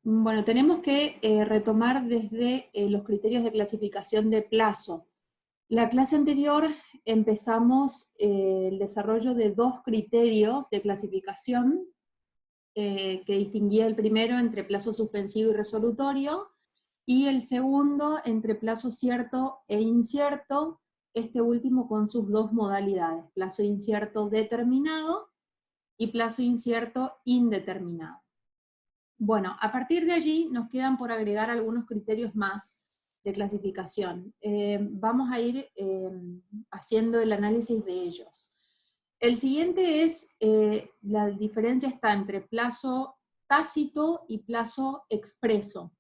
Bueno, tenemos que retomar desde los criterios de clasificación de plazo. La clase anterior empezamos el desarrollo de dos criterios de clasificación que distinguía el primero entre plazo suspensivo y resolutorio, y el segundo entre plazo cierto e incierto, este último con sus dos modalidades, plazo incierto determinado y plazo incierto indeterminado. Bueno, a partir de allí nos quedan por agregar algunos criterios más de clasificación. Vamos a ir haciendo el análisis de ellos. El siguiente es, la diferencia está entre plazo tácito y plazo expreso.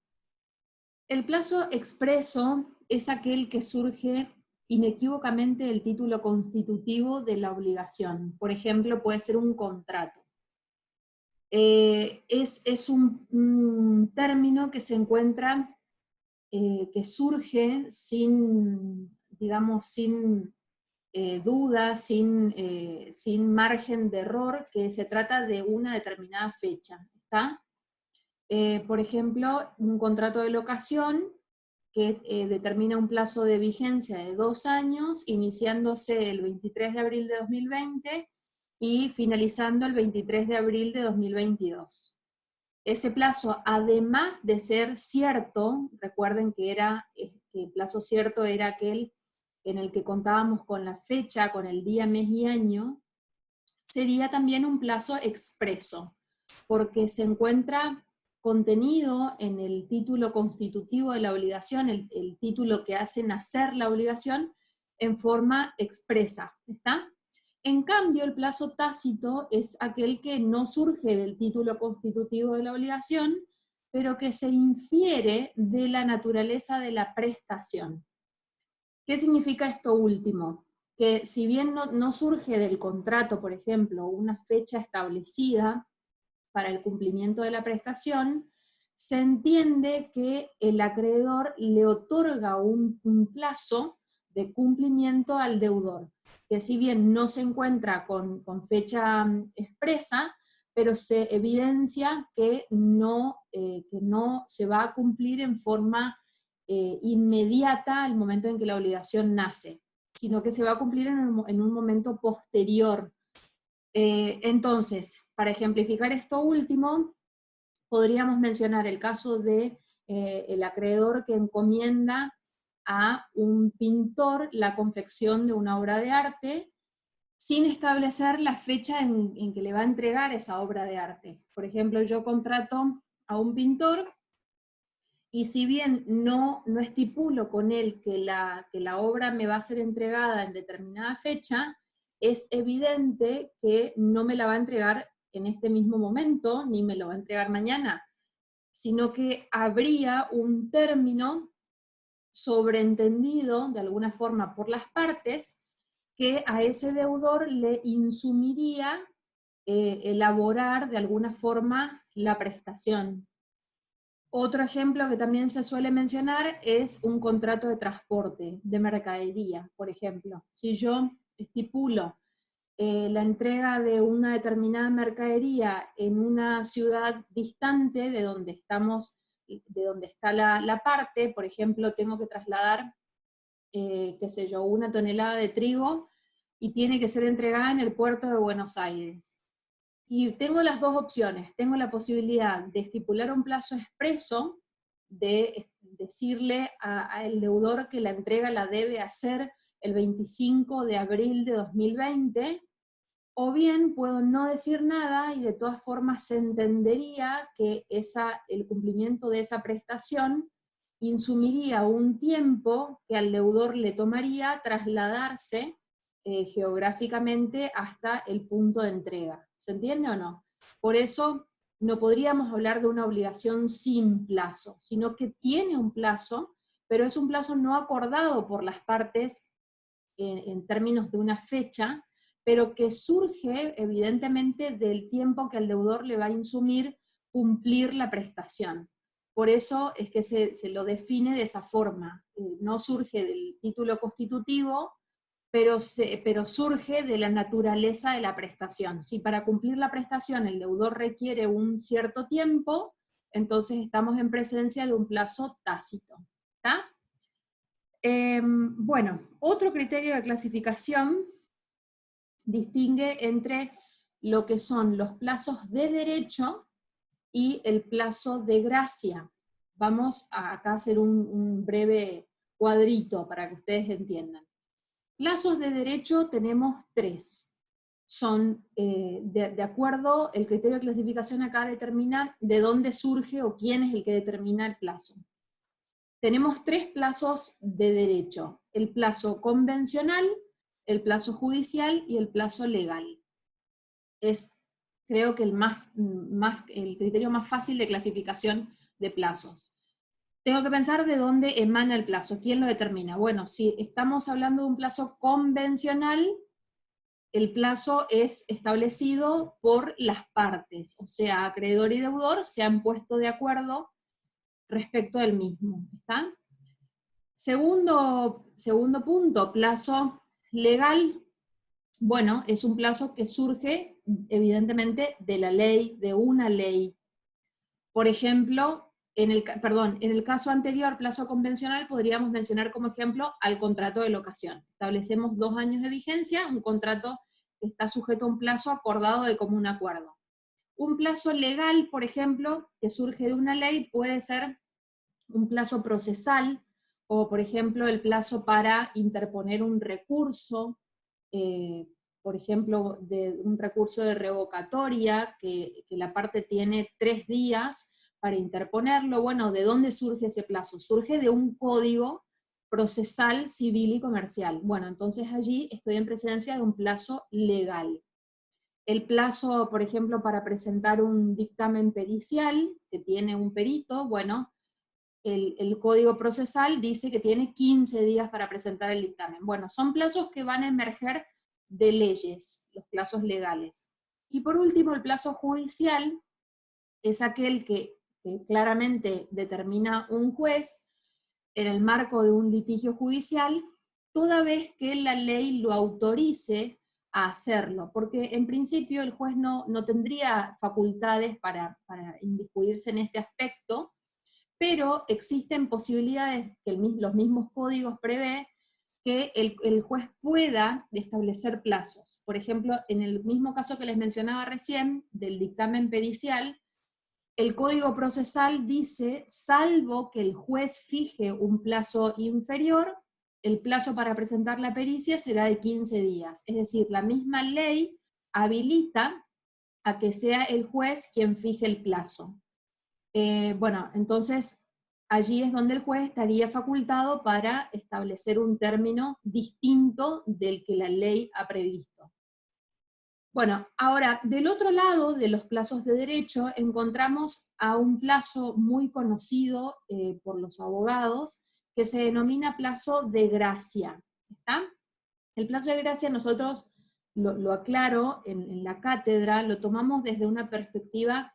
El plazo expreso es aquel que surge inequívocamente del título constitutivo de la obligación. Por ejemplo, puede ser un contrato. Es un término que se encuentra, que surge sin, digamos, sin duda, sin margen de error, que se trata de una determinada fecha, ¿está? Por ejemplo, un contrato de locación que determina un plazo de vigencia de 2 años, iniciándose el 23 de abril de 2020 y finalizando el 23 de abril de 2022. Ese plazo, además de ser cierto, recuerden que el plazo cierto era aquel en el que contábamos con la fecha, con el día, mes y año, sería también un plazo expreso, porque se encuentra contenido en el título constitutivo de la obligación, el título que hace nacer la obligación, en forma expresa, ¿está? En cambio, el plazo tácito es aquel que no surge del título constitutivo de la obligación, pero que se infiere de la naturaleza de la prestación. ¿Qué significa esto último? Que si bien no surge del contrato, por ejemplo, una fecha establecida para el cumplimiento de la prestación, se entiende que el acreedor le otorga un plazo de cumplimiento al deudor, que si bien no se encuentra con fecha expresa, pero se evidencia que no se va a cumplir en forma inmediata al momento en que la obligación nace, sino que se va a cumplir en un momento posterior. Entonces, para ejemplificar esto último, podríamos mencionar el caso de el acreedor que encomienda a un pintor la confección de una obra de arte sin establecer la fecha en que le va a entregar esa obra de arte. Por ejemplo, yo contrato a un pintor y si bien no estipulo con él que la obra me va a ser entregada en determinada fecha, es evidente que no me la va a entregar en este mismo momento, ni me lo va a entregar mañana, sino que habría un término sobreentendido de alguna forma por las partes que a ese deudor le insumiría elaborar de alguna forma la prestación. Otro ejemplo que también se suele mencionar es un contrato de transporte, de mercadería, por ejemplo. Si yo estipulo la entrega de una determinada mercadería en una ciudad distante de donde está la parte, por ejemplo, tengo que trasladar, qué sé yo, 1 tonelada de trigo y tiene que ser entregada en el puerto de Buenos Aires. Y tengo las dos opciones, tengo la posibilidad de estipular un plazo expreso, de decirle al deudor que la entrega la debe hacer el 25 de abril de 2020, o bien puedo no decir nada y de todas formas se entendería que el cumplimiento de esa prestación insumiría un tiempo que al deudor le tomaría trasladarse geográficamente hasta el punto de entrega. ¿Se entiende o no? Por eso no podríamos hablar de una obligación sin plazo, sino que tiene un plazo, pero es un plazo no acordado por las partes en términos de una fecha, pero que surge evidentemente del tiempo que al deudor le va a insumir cumplir la prestación. Por eso es que se lo define de esa forma. No surge del título constitutivo, pero surge de la naturaleza de la prestación. Si para cumplir la prestación el deudor requiere un cierto tiempo, entonces estamos en presencia de un plazo tácito. ¿Está? Bueno, otro criterio de clasificación distingue entre lo que son los plazos de derecho y el plazo de gracia. Vamos a acá hacer un breve cuadrito para que ustedes entiendan. Plazos de derecho tenemos 3. Son, de acuerdo, el criterio de clasificación acá determina de dónde surge o quién es el que determina el plazo. Tenemos 3 plazos de derecho: el plazo convencional, el plazo judicial y el plazo legal. Es, creo que el criterio más fácil de clasificación de plazos. Tengo que pensar de dónde emana el plazo, quién lo determina. Bueno, si estamos hablando de un plazo convencional, el plazo es establecido por las partes, o sea, acreedor y deudor se han puesto de acuerdo respecto del mismo. ¿Está? Segundo punto, plazo legal. Bueno, es un plazo que surge evidentemente de la ley, de una ley. Por ejemplo, en el caso anterior, plazo convencional, podríamos mencionar como ejemplo al contrato de locación. Establecemos 2 años de vigencia, un contrato que está sujeto a un plazo acordado de común acuerdo. Un plazo legal, por ejemplo, que surge de una ley, puede ser un plazo procesal, como por ejemplo el plazo para interponer un recurso, por ejemplo, de un recurso de revocatoria, que la parte tiene 3 días para interponerlo. Bueno, ¿de dónde surge ese plazo? Surge de un código procesal, civil y comercial. Bueno, entonces allí estoy en presencia de un plazo legal. El plazo, por ejemplo, para presentar un dictamen pericial, que tiene un perito, bueno, el código procesal dice que tiene 15 días para presentar el dictamen. Bueno, son plazos que van a emerger de leyes, los plazos legales. Y por último, el plazo judicial es aquel que claramente determina un juez en el marco de un litigio judicial, toda vez que la ley lo autorice a hacerlo, porque en principio el juez no tendría facultades para inmiscuirse en este aspecto, pero existen posibilidades que los mismos códigos prevé que el juez pueda establecer plazos. Por ejemplo, en el mismo caso que les mencionaba recién, del dictamen pericial, el Código Procesal dice, salvo que el juez fije un plazo inferior, el plazo para presentar la pericia será de 15 días. Es decir, la misma ley habilita a que sea el juez quien fije el plazo. Bueno, entonces allí es donde el juez estaría facultado para establecer un término distinto del que la ley ha previsto. Bueno, ahora, del otro lado de los plazos de derecho, encontramos a un plazo muy conocido por los abogados, que se denomina plazo de gracia. ¿Está? El plazo de gracia nosotros, lo aclaro en la cátedra, lo tomamos desde una perspectiva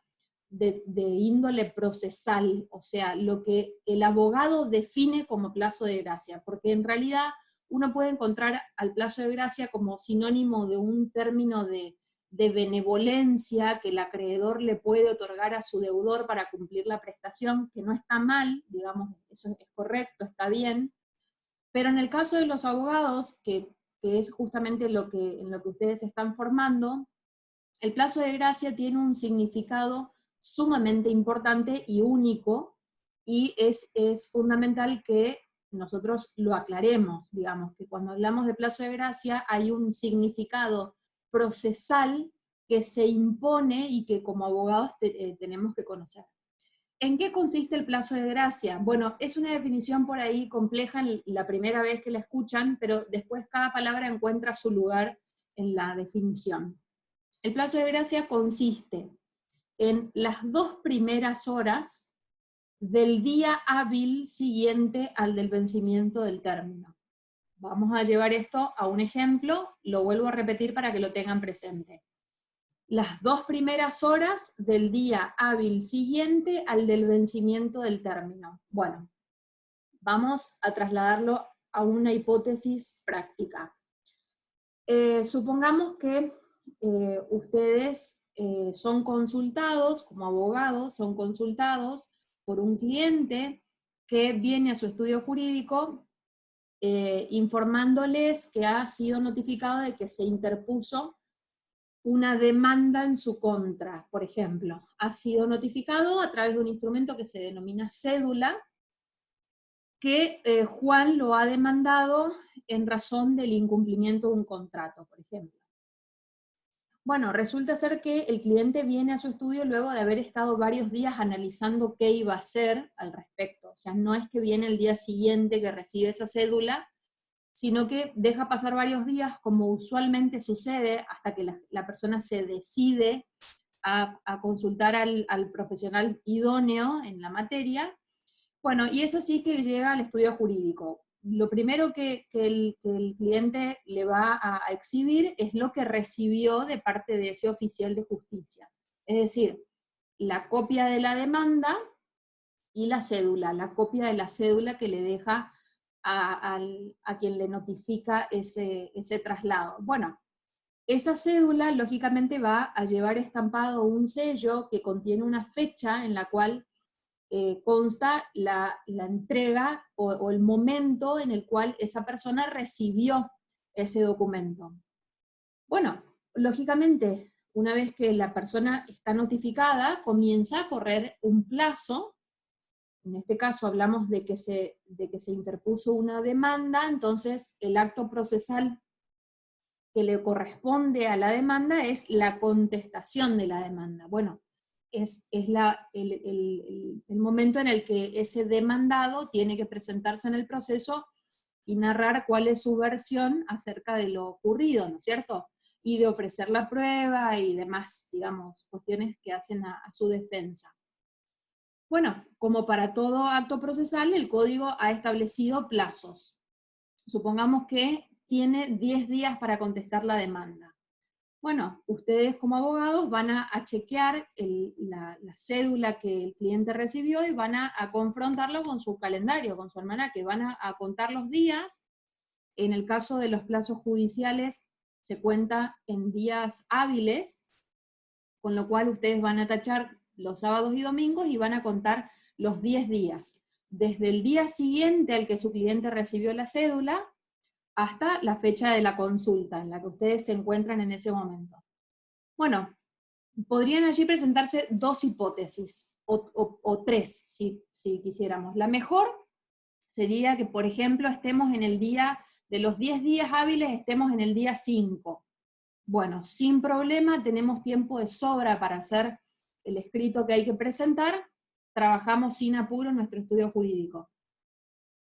de índole procesal, o sea, lo que el abogado define como plazo de gracia, porque en realidad uno puede encontrar al plazo de gracia como sinónimo de un término de benevolencia que el acreedor le puede otorgar a su deudor para cumplir la prestación, que no está mal, digamos, eso es correcto, está bien, pero en el caso de los abogados, que es justamente en lo que ustedes se están formando, el plazo de gracia tiene un significado sumamente importante y único, y es fundamental que nosotros lo aclaremos, digamos, que cuando hablamos de plazo de gracia hay un significado procesal que se impone y que como abogados tenemos que conocer. ¿En qué consiste el plazo de gracia? Bueno, es una definición por ahí compleja la primera vez que la escuchan, pero después cada palabra encuentra su lugar en la definición. El plazo de gracia consiste en las 2 primeras horas del día hábil siguiente al del vencimiento del término. Vamos a llevar esto a un ejemplo, lo vuelvo a repetir para que lo tengan presente. Las 2 primeras horas del día hábil siguiente al del vencimiento del término. Bueno, vamos a trasladarlo a una hipótesis práctica. Supongamos que ustedes son consultados, como abogados, son consultados por un cliente que viene a su estudio jurídico informándoles que ha sido notificado de que se interpuso una demanda en su contra, por ejemplo. Ha sido notificado a través de un instrumento que se denomina cédula, que Juan lo ha demandado en razón del incumplimiento de un contrato, por ejemplo. Bueno, resulta ser que el cliente viene a su estudio luego de haber estado varios días analizando qué iba a hacer al respecto. O sea, no es que viene el día siguiente que recibe esa cédula, sino que deja pasar varios días, como usualmente sucede, hasta que la persona se decide a consultar al profesional idóneo en la materia. Bueno, y eso sí que llega al estudio jurídico. Lo primero que el cliente le va a exhibir es lo que recibió de parte de ese oficial de justicia. Es decir, la copia de la demanda y la cédula, la copia de la cédula que le deja a quien le notifica ese traslado. Bueno, esa cédula lógicamente va a llevar estampado un sello que contiene una fecha en la cual consta la entrega o el momento en el cual esa persona recibió ese documento. Bueno, lógicamente, una vez que la persona está notificada, comienza a correr un plazo. En este caso hablamos de que se interpuso una demanda, entonces el acto procesal que le corresponde a la demanda es la contestación de la demanda. Bueno, es el momento en el que ese demandado tiene que presentarse en el proceso y narrar cuál es su versión acerca de lo ocurrido, ¿no es cierto? Y de ofrecer la prueba y demás, digamos, cuestiones que hacen a su defensa. Bueno, como para todo acto procesal, el código ha establecido plazos. Supongamos que tiene 10 días para contestar la demanda. Bueno, ustedes como abogados van a chequear la cédula que el cliente recibió y van a confrontarlo con su calendario, con su almanaque, van a contar los días. En el caso de los plazos judiciales se cuenta en días hábiles, con lo cual ustedes van a tachar los sábados y domingos y van a contar los 10 días, desde el día siguiente al que su cliente recibió la cédula, hasta la fecha de la consulta en la que ustedes se encuentran en ese momento. Bueno, podrían allí presentarse dos hipótesis, o tres, si quisiéramos. La mejor sería que, por ejemplo, estemos en el día, de los 10 días hábiles, estemos en el día 5. Bueno, sin problema, tenemos tiempo de sobra para hacer el escrito que hay que presentar, trabajamos sin apuro en nuestro estudio jurídico.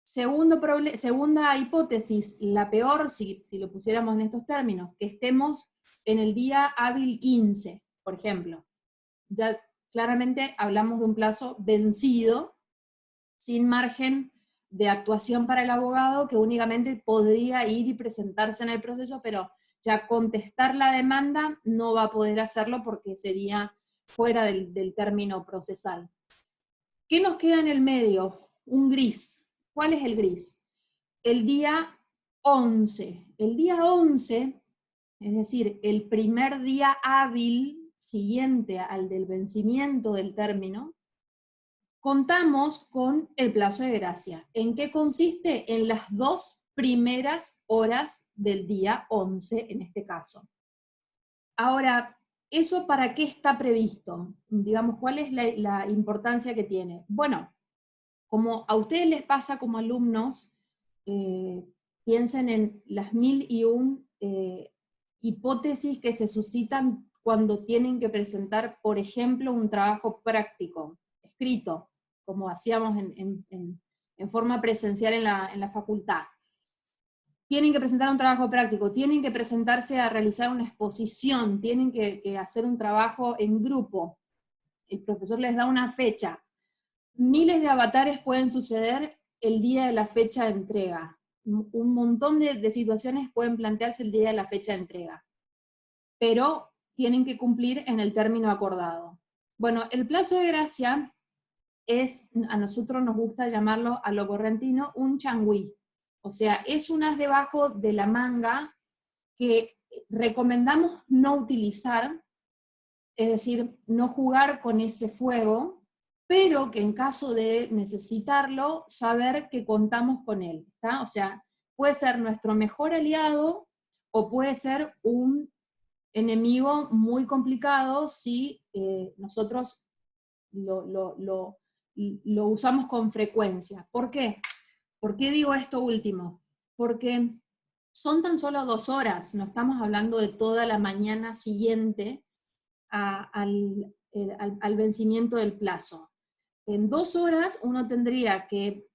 Segunda hipótesis, la peor, si lo pusiéramos en estos términos, que estemos en el día hábil 15, por ejemplo. Ya claramente hablamos de un plazo vencido, sin margen de actuación para el abogado, que únicamente podría ir y presentarse en el proceso, pero ya contestar la demanda no va a poder hacerlo porque sería fuera del término procesal. ¿Qué nos queda en el medio? Un gris. ¿Cuál es el gris? El día 11. El día 11, es decir, el primer día hábil siguiente al del vencimiento del término, contamos con el plazo de gracia. ¿En qué consiste? En las 2 primeras horas del día 11, en este caso. Ahora, ¿eso para qué está previsto? Digamos, ¿cuál es la importancia que tiene? Bueno, como a ustedes les pasa como alumnos, piensen en las 1001 hipótesis que se suscitan cuando tienen que presentar, por ejemplo, un trabajo práctico, escrito, como hacíamos en forma presencial en la facultad. Tienen que presentar un trabajo práctico, tienen que presentarse a realizar una exposición, tienen que hacer un trabajo en grupo. El profesor les da una fecha. Miles de avatares pueden suceder el día de la fecha de entrega. Un montón de situaciones pueden plantearse el día de la fecha de entrega. Pero tienen que cumplir en el término acordado. Bueno, el plazo de gracia es, a nosotros nos gusta llamarlo a lo correntino, un changüí. O sea, es un as debajo de la manga que recomendamos no utilizar es decir, no jugar con ese fuego, pero que en caso de necesitarlo, saber que contamos con él, ¿está? O sea, puede ser nuestro mejor aliado o puede ser un enemigo muy complicado si nosotros lo usamos con frecuencia. ¿Por qué? ¿Por qué digo esto último? Porque son tan solo 2 horas, no estamos hablando de toda la mañana siguiente al vencimiento del plazo. En 2 horas uno tendría que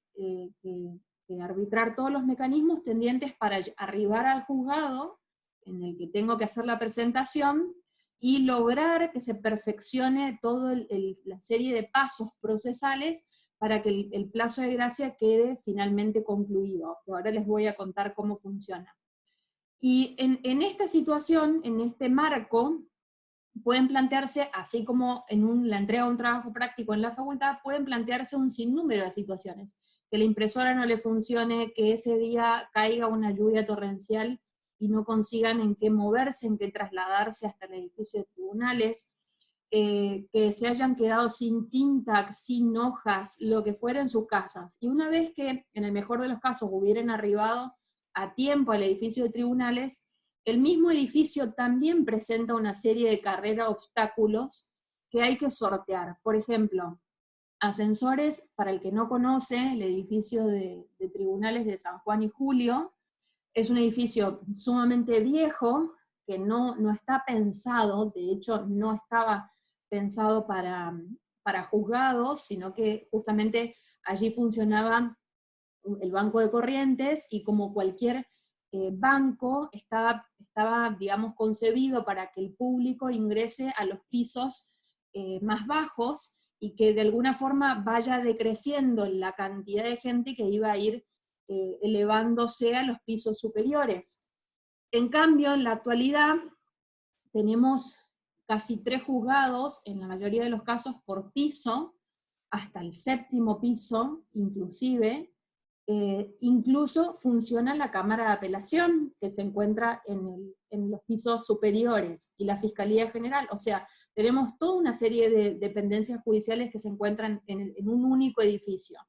arbitrar todos los mecanismos tendientes para arribar al juzgado en el que tengo que hacer la presentación y lograr que se perfeccione toda la serie de pasos procesales para que el plazo de gracia quede finalmente concluido. Ahora les voy a contar cómo funciona. Y en esta situación, en este marco, pueden plantearse, así como en la entrega de un trabajo práctico en la facultad, pueden plantearse un sinnúmero de situaciones. Que la impresora no le funcione, que ese día caiga una lluvia torrencial y no consigan en qué moverse, en qué trasladarse hasta el edificio de tribunales, que se hayan quedado sin tinta, sin hojas, lo que fuera en sus casas. Y una vez que, en el mejor de los casos, hubieran arribado a tiempo al edificio de tribunales, el mismo edificio también presenta una serie de carreras de obstáculos que hay que sortear. Por ejemplo, ascensores, para el que no conoce, el edificio de tribunales de San Juan y Julio, es un edificio sumamente viejo, que no está pensado, de hecho no estaba pensado para juzgados, sino que justamente allí funcionaba el banco de corrientes, y como cualquier banco, estaba, digamos, concebido para que el público ingrese a los pisos más bajos, y que de alguna forma vaya decreciendo la cantidad de gente que iba a ir elevándose a los pisos superiores. En cambio, en la actualidad, tenemos casi 3 juzgados, en la mayoría de los casos por piso, hasta el 7º piso, inclusive. Incluso funciona la Cámara de Apelación, que se encuentra en los pisos superiores, y la Fiscalía General. O sea, tenemos toda una serie de dependencias judiciales que se encuentran en un único edificio.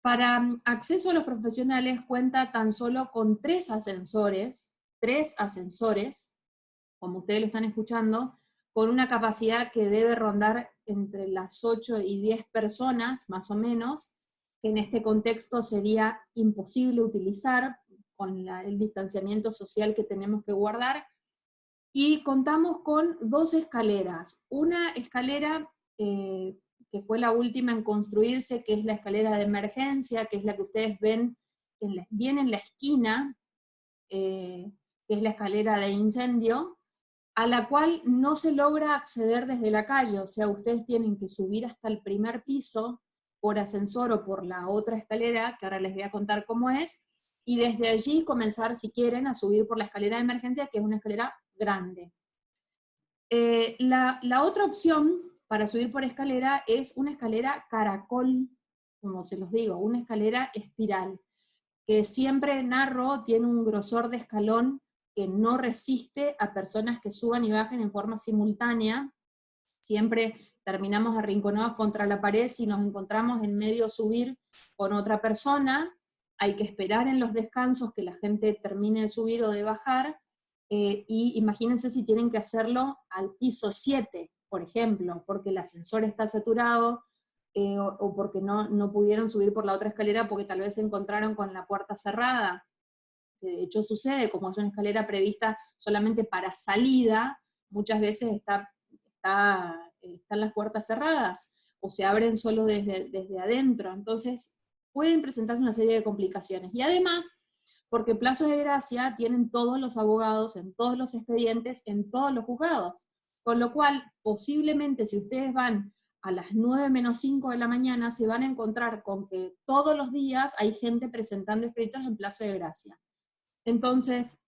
Para acceso a los profesionales cuenta tan solo con 3 ascensores, como ustedes lo están escuchando, con una capacidad que debe rondar entre las 8 y 10 personas, más o menos, que en este contexto sería imposible utilizar con el distanciamiento social que tenemos que guardar. Y contamos con 2 escaleras. Una escalera que fue la última en construirse, que es la escalera de emergencia, que es la que ustedes ven bien en la esquina, que es la escalera de incendio, a la cual no se logra acceder desde la calle. O sea, ustedes tienen que subir hasta el primer piso por ascensor o por la otra escalera, que ahora les voy a contar cómo es, y desde allí comenzar, si quieren, a subir por la escalera de emergencia, que es una escalera grande. La otra opción para subir por escalera es una escalera caracol, como se los digo, una escalera espiral, que siempre narro tiene un grosor de escalón que no resiste a personas que suban y bajen en forma simultánea. Siempre terminamos arrinconados contra la pared si nos encontramos en medio subir con otra persona. Hay que esperar en los descansos que la gente termine de subir o de bajar, y imagínense si tienen que hacerlo al piso 7, por ejemplo, porque el ascensor está saturado, o porque no pudieron subir por la otra escalera porque tal vez se encontraron con la puerta cerrada, que de hecho sucede, como es una escalera prevista solamente para salida, muchas veces están las puertas cerradas, o se abren solo desde adentro. Entonces pueden presentarse una serie de complicaciones. Y además, porque plazos de gracia tienen todos los abogados, en todos los expedientes, en todos los juzgados. Con lo cual, posiblemente si ustedes van a las 9 menos 5 de la mañana, se van a encontrar con que todos los días hay gente presentando escritos en plazo de gracia. Entonces,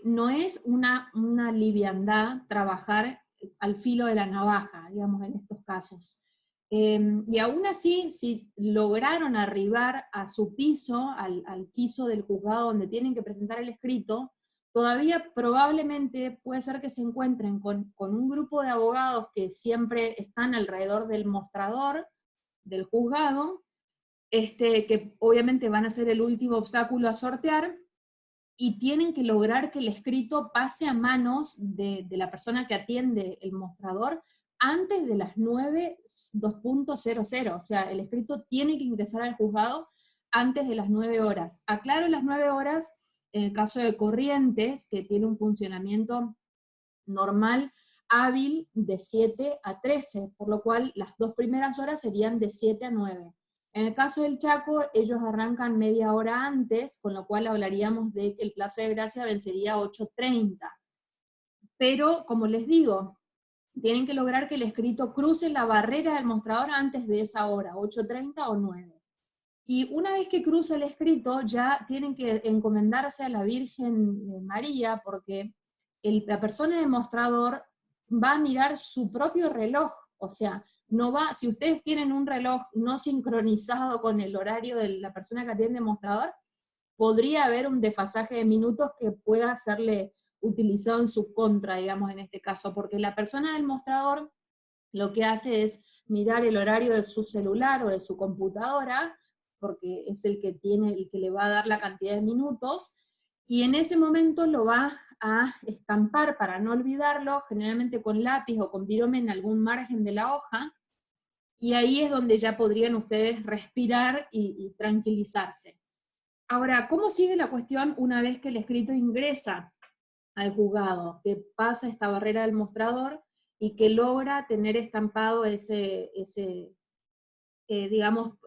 no es una liviandad trabajar al filo de la navaja, digamos, en estos casos. Y aún así, si lograron arribar a su piso, al piso del juzgado donde tienen que presentar el escrito, todavía probablemente puede ser que se encuentren con un grupo de abogados que siempre están alrededor del mostrador del juzgado, que obviamente van a ser el último obstáculo a sortear, y tienen que lograr que el escrito pase a manos de la persona que atiende el mostrador antes de las 9:00, o sea, el escrito tiene que ingresar al juzgado antes de las 9 horas. Aclaro las 9 horas en el caso de Corrientes, que tiene un funcionamiento normal, hábil, de 7 a 13, por lo cual las 2 primeras horas serían de 7 a 9. En el caso del Chaco, ellos arrancan media hora antes, con lo cual hablaríamos de que el plazo de gracia vencería a 8:30. Pero, como les digo, tienen que lograr que el escrito cruce la barrera del mostrador antes de esa hora, 8:30 o 9. Y una vez que cruza el escrito, ya tienen que encomendarse a la Virgen María, porque la persona del mostrador va a mirar su propio reloj, o sea, no va, si ustedes tienen un reloj no sincronizado con el horario de la persona que atiende el mostrador, podría haber un desfasaje de minutos que pueda serle utilizado en su contra, digamos, en este caso, porque la persona del mostrador lo que hace es mirar el horario de su celular o de su computadora, porque es el que le va a dar la cantidad de minutos, y en ese momento lo va a estampar para no olvidarlo, generalmente con lápiz o con virome en algún margen de la hoja, y ahí es donde ya podrían ustedes respirar y tranquilizarse. Ahora, ¿cómo sigue la cuestión una vez que el escrito ingresa al juzgado, que pasa esta barrera del mostrador y que logra tener estampado digamos,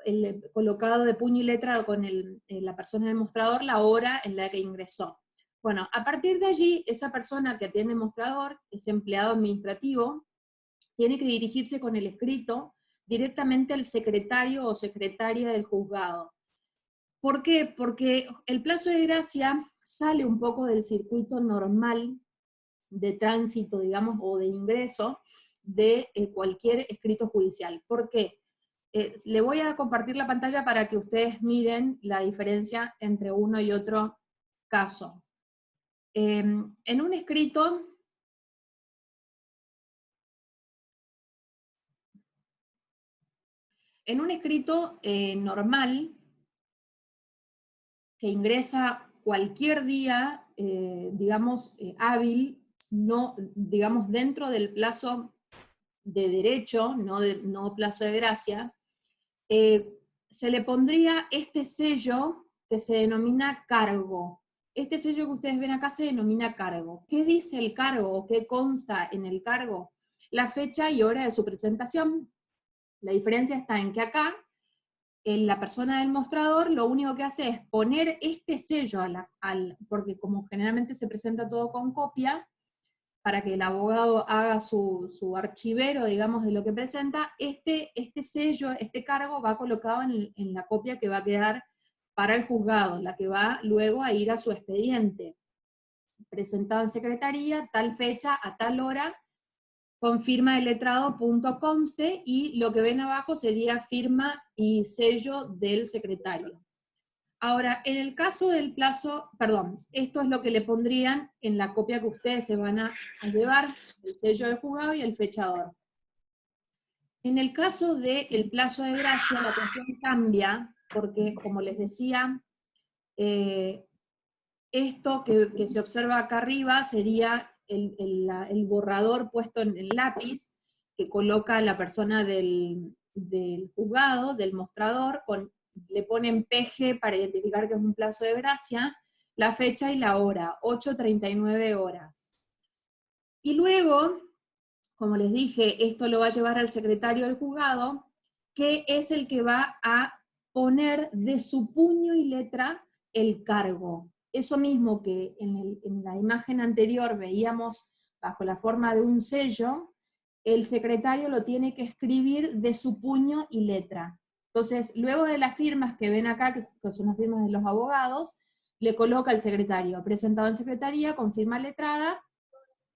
colocado de puño y letra con la persona del mostrador la hora en la que ingresó? Bueno, a partir de allí, esa persona que atiende el mostrador, ese empleado administrativo, tiene que dirigirse con el escrito directamente al secretario o secretaria del juzgado. ¿Por qué? Porque el plazo de gracia sale un poco del circuito normal de tránsito, digamos, o de ingreso de cualquier escrito judicial. ¿Por qué? Le voy a compartir la pantalla para que ustedes miren la diferencia entre uno y otro caso. En un escrito normal, que ingresa cualquier día, digamos, hábil, no, digamos, dentro del plazo de derecho, no plazo de gracia, se le pondría este sello que se denomina cargo. Este sello que ustedes ven acá se denomina cargo. ¿Qué dice el cargo o qué consta en el cargo? La fecha y hora de su presentación. La diferencia está en que acá la persona del mostrador lo único que hace es poner este sello, porque como generalmente se presenta todo con copia, para que el abogado haga su archivero, digamos, de lo que presenta, este sello, este cargo va colocado en la copia que va a quedar para el juzgado, la que va luego a ir a su expediente. Presentado en secretaría, tal fecha, a tal hora, con firma de letrado punto conste, y lo que ven abajo sería firma y sello del secretario. Ahora, en el caso del plazo, perdón, esto es lo que le pondrían en la copia que ustedes se van a llevar, el sello del juzgado y el fechador. En el caso del plazo de gracia, la cuestión cambia, porque, como les decía, esto que se observa acá arriba sería el borrador puesto en el lápiz que coloca la persona del juzgado, del mostrador, le ponen PG para identificar que es un plazo de gracia, la fecha y la hora, 8:39 horas. Y luego, como les dije, esto lo va a llevar al secretario del juzgado, que es el que va a poner de su puño y letra el cargo. Eso mismo que en la imagen anterior veíamos bajo la forma de un sello, el secretario lo tiene que escribir de su puño y letra. Entonces, luego de las firmas que ven acá, que son las firmas de los abogados, le coloca el secretario, presentado en secretaría, con firma letrada,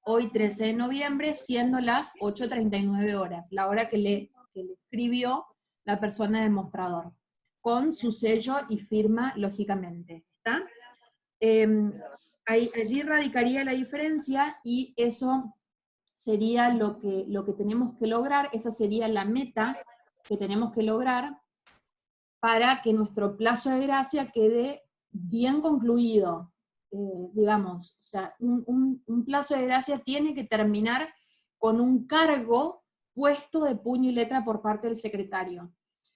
hoy 13 de noviembre, siendo las 8:39 horas, la hora que le escribió la persona del mostrador, con su sello y firma, lógicamente. ¿Está? allí radicaría la diferencia y eso sería lo que tenemos que lograr, esa sería la meta que tenemos que lograr para que nuestro plazo de gracia quede bien concluido, digamos. O sea, un plazo de gracia tiene que terminar con un cargo puesto de puño y letra por parte del secretario.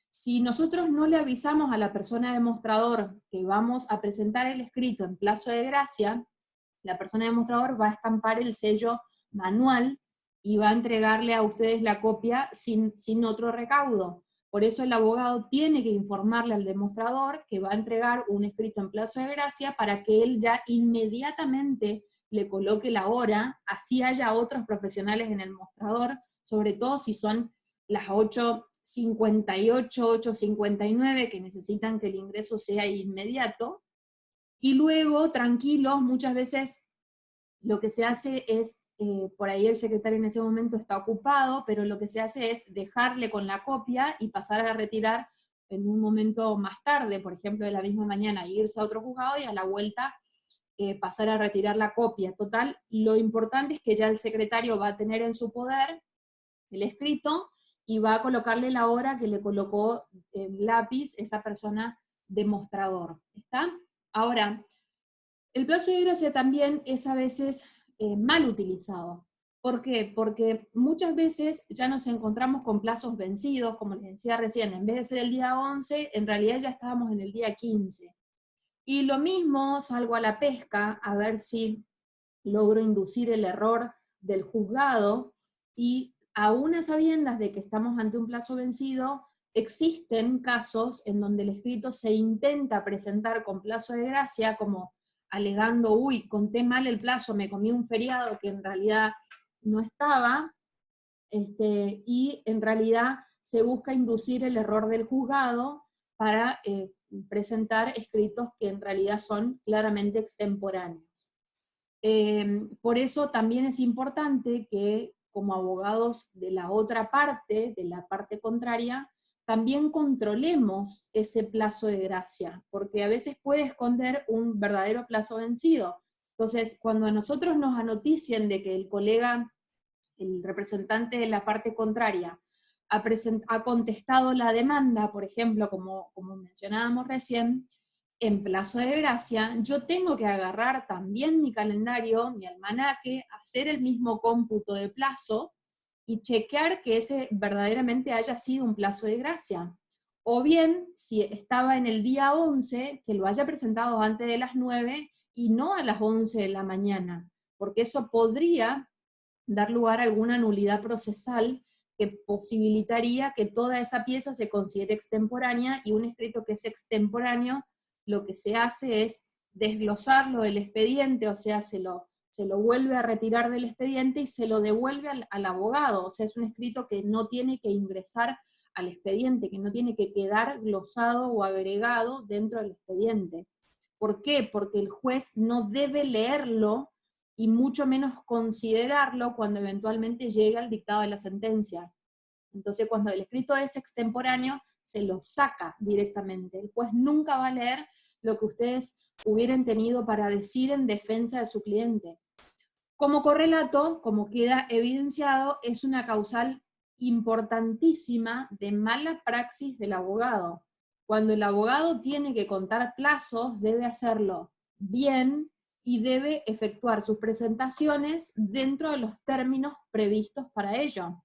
Si nosotros no le avisamos a la persona demostrador que vamos a presentar el escrito en plazo de gracia, la persona demostrador va a estampar el sello manual y va a entregarle a ustedes la copia sin otro recaudo. Por eso el abogado tiene que informarle al demostrador que va a entregar un escrito en plazo de gracia para que él ya inmediatamente le coloque la hora, así haya otros profesionales en el mostrador, sobre todo si son las 8:58, 8:59, que necesitan que el ingreso sea inmediato, y luego, tranquilos, muchas veces lo que se hace es, por ahí el secretario en ese momento está ocupado, pero lo que se hace es dejarle con la copia y pasar a retirar en un momento más tarde, por ejemplo, de la misma mañana, irse a otro juzgado y a la vuelta pasar a retirar la copia. Total, lo importante es que ya el secretario va a tener en su poder el escrito y va a colocarle la hora que le colocó en lápiz esa persona demostrador. ¿Está? Ahora, el plazo de gracia también es a veces mal utilizado. ¿Por qué? Porque muchas veces ya nos encontramos con plazos vencidos, como les decía recién, en vez de ser el día 11, en realidad ya estábamos en el día 15. Y lo mismo, salgo a la pesca a ver si logro inducir el error del juzgado, y aún a sabiendas de que estamos ante un plazo vencido, existen casos en donde el escrito se intenta presentar con plazo de gracia, como alegando, uy, conté mal el plazo, me comí un feriado que en realidad no estaba, y en realidad se busca inducir el error del juzgado para presentar escritos que en realidad son claramente extemporáneos. Por eso también es importante que como abogados de la otra parte, de la parte contraria, también controlemos ese plazo de gracia, porque a veces puede esconder un verdadero plazo vencido. Entonces, cuando a nosotros nos anoticien de que el colega, el representante de la parte contraria, ha contestado la demanda, por ejemplo, como mencionábamos recién, en plazo de gracia, yo tengo que agarrar también mi calendario, mi almanaque, hacer el mismo cómputo de plazo y chequear que ese verdaderamente haya sido un plazo de gracia. O bien, si estaba en el día 11, que lo haya presentado antes de las 9 y no a las 11 de la mañana, porque eso podría dar lugar a alguna nulidad procesal que posibilitaría que toda esa pieza se considere extemporánea, y un escrito que es extemporáneo, lo que se hace es desglosarlo del expediente, o sea, se lo vuelve a retirar del expediente y se lo devuelve al abogado, o sea, es un escrito que no tiene que ingresar al expediente, que no tiene que quedar glosado o agregado dentro del expediente. ¿Por qué? Porque el juez no debe leerlo y mucho menos considerarlo cuando eventualmente llegue al dictado de la sentencia. Entonces, cuando el escrito es extemporáneo, se lo saca directamente. El juez nunca va a leer lo que ustedes hubieran tenido para decir en defensa de su cliente. Como correlato, como queda evidenciado, es una causal importantísima de mala praxis del abogado. Cuando el abogado tiene que contar plazos, debe hacerlo bien y debe efectuar sus presentaciones dentro de los términos previstos para ello.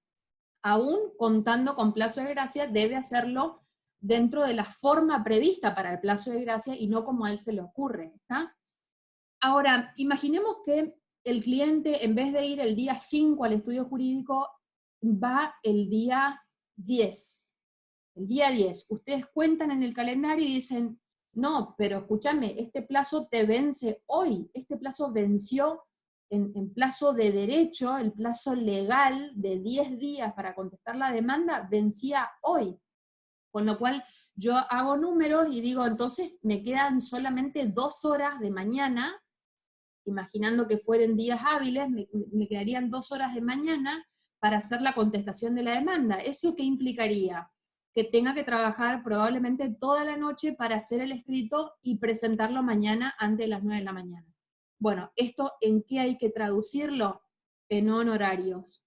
Aún contando con plazo de gracia, debe hacerlo dentro de la forma prevista para el plazo de gracia y no como a él se le ocurre. ¿Está? Ahora, imaginemos que el cliente, en vez de ir el día 5 al estudio jurídico, va el día 10. El día 10. Ustedes cuentan en el calendario y dicen, no, pero escúchame, este plazo te vence hoy. Este plazo venció en plazo de derecho, el plazo legal de 10 días para contestar la demanda vencía hoy. Con lo cual yo hago números y digo, entonces me quedan solamente 2 horas de mañana, imaginando que fueran días hábiles, me quedarían 2 horas de mañana para hacer la contestación de la demanda. ¿Eso qué implicaría? Que tenga que trabajar probablemente toda la noche para hacer el escrito y presentarlo mañana antes de las 9 de la mañana. Bueno, ¿esto en qué hay que traducirlo? En honorarios.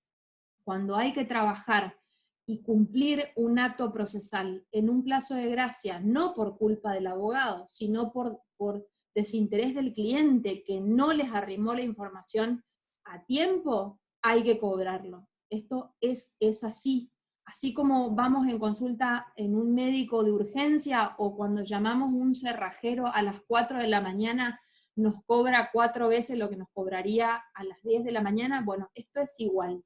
Cuando hay que trabajar y cumplir un acto procesal en un plazo de gracia, no por culpa del abogado, sino por desinterés del cliente que no les arrimó la información a tiempo, hay que cobrarlo. Esto es así. Así como vamos en consulta en un médico de urgencia o cuando llamamos un cerrajero a las 4 de la mañana, nos cobra 4 veces lo que nos cobraría a las 10 de la mañana, bueno, esto es igual.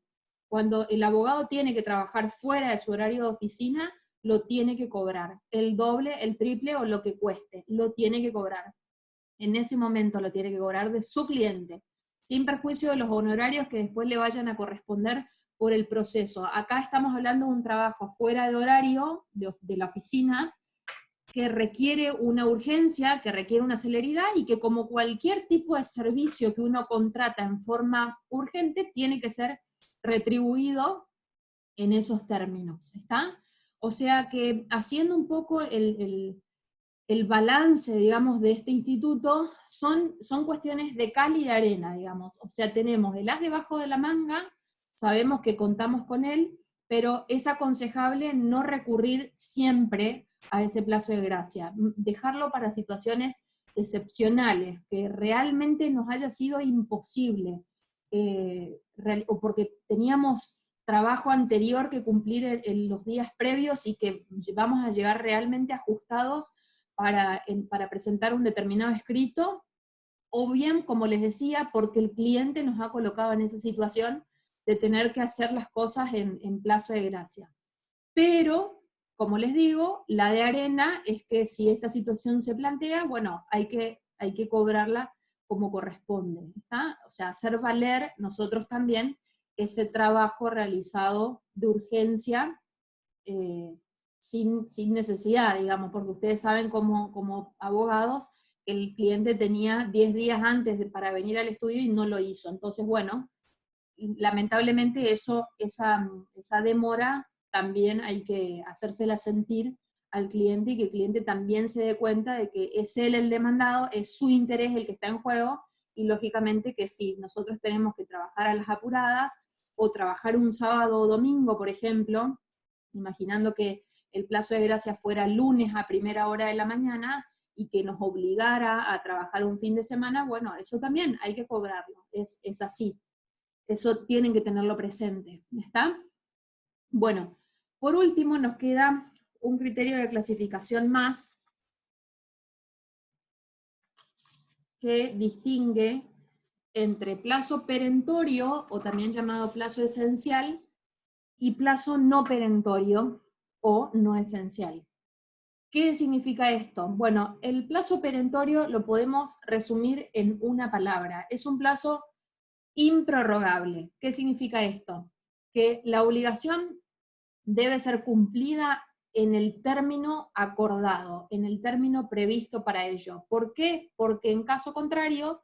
Cuando el abogado tiene que trabajar fuera de su horario de oficina, lo tiene que cobrar. El doble, el triple o lo que cueste, lo tiene que cobrar. En ese momento lo tiene que cobrar de su cliente, sin perjuicio de los honorarios que después le vayan a corresponder por el proceso. Acá estamos hablando de un trabajo fuera de horario de la oficina, que requiere una urgencia, que requiere una celeridad y que como cualquier tipo de servicio que uno contrata en forma urgente, tiene que ser retribuido en esos términos, ¿está? O sea que haciendo un poco el balance, digamos, de este instituto, son cuestiones de cal y de arena, digamos. O sea, tenemos el as debajo de la manga, sabemos que contamos con él, pero es aconsejable no recurrir siempre a ese plazo de gracia, dejarlo para situaciones excepcionales, que realmente nos haya sido imposible, o porque teníamos trabajo anterior que cumplir en los días previos y que vamos a llegar realmente ajustados para presentar un determinado escrito, o bien, como les decía, porque el cliente nos ha colocado en esa situación de tener que hacer las cosas en plazo de gracia. Pero, como les digo, la de arena es que si esta situación se plantea, bueno, hay que cobrarla como corresponde, ¿está? O sea, hacer valer nosotros también ese trabajo realizado de urgencia, eh, sin necesidad, digamos, porque ustedes saben como abogados que el cliente tenía 10 días antes para venir al estudio y no lo hizo. Entonces, bueno, lamentablemente esa demora también hay que hacérsela sentir al cliente y que el cliente también se dé cuenta de que es él el demandado, es su interés el que está en juego, y lógicamente que si nosotros tenemos que trabajar a las apuradas o trabajar un sábado o domingo, por ejemplo, imaginando que el plazo de gracia fuera lunes a primera hora de la mañana y que nos obligara a trabajar un fin de semana, bueno, eso también hay que cobrarlo, es así. Eso tienen que tenerlo presente, ¿está? Bueno, por último nos queda un criterio de clasificación más que distingue entre plazo perentorio, o también llamado plazo esencial, y plazo no perentorio o no esencial. ¿Qué significa esto? Bueno, el plazo perentorio lo podemos resumir en una palabra. Es un plazo improrrogable. ¿Qué significa esto? Que la obligación debe ser cumplida en el término acordado, en el término previsto para ello. ¿Por qué? Porque en caso contrario,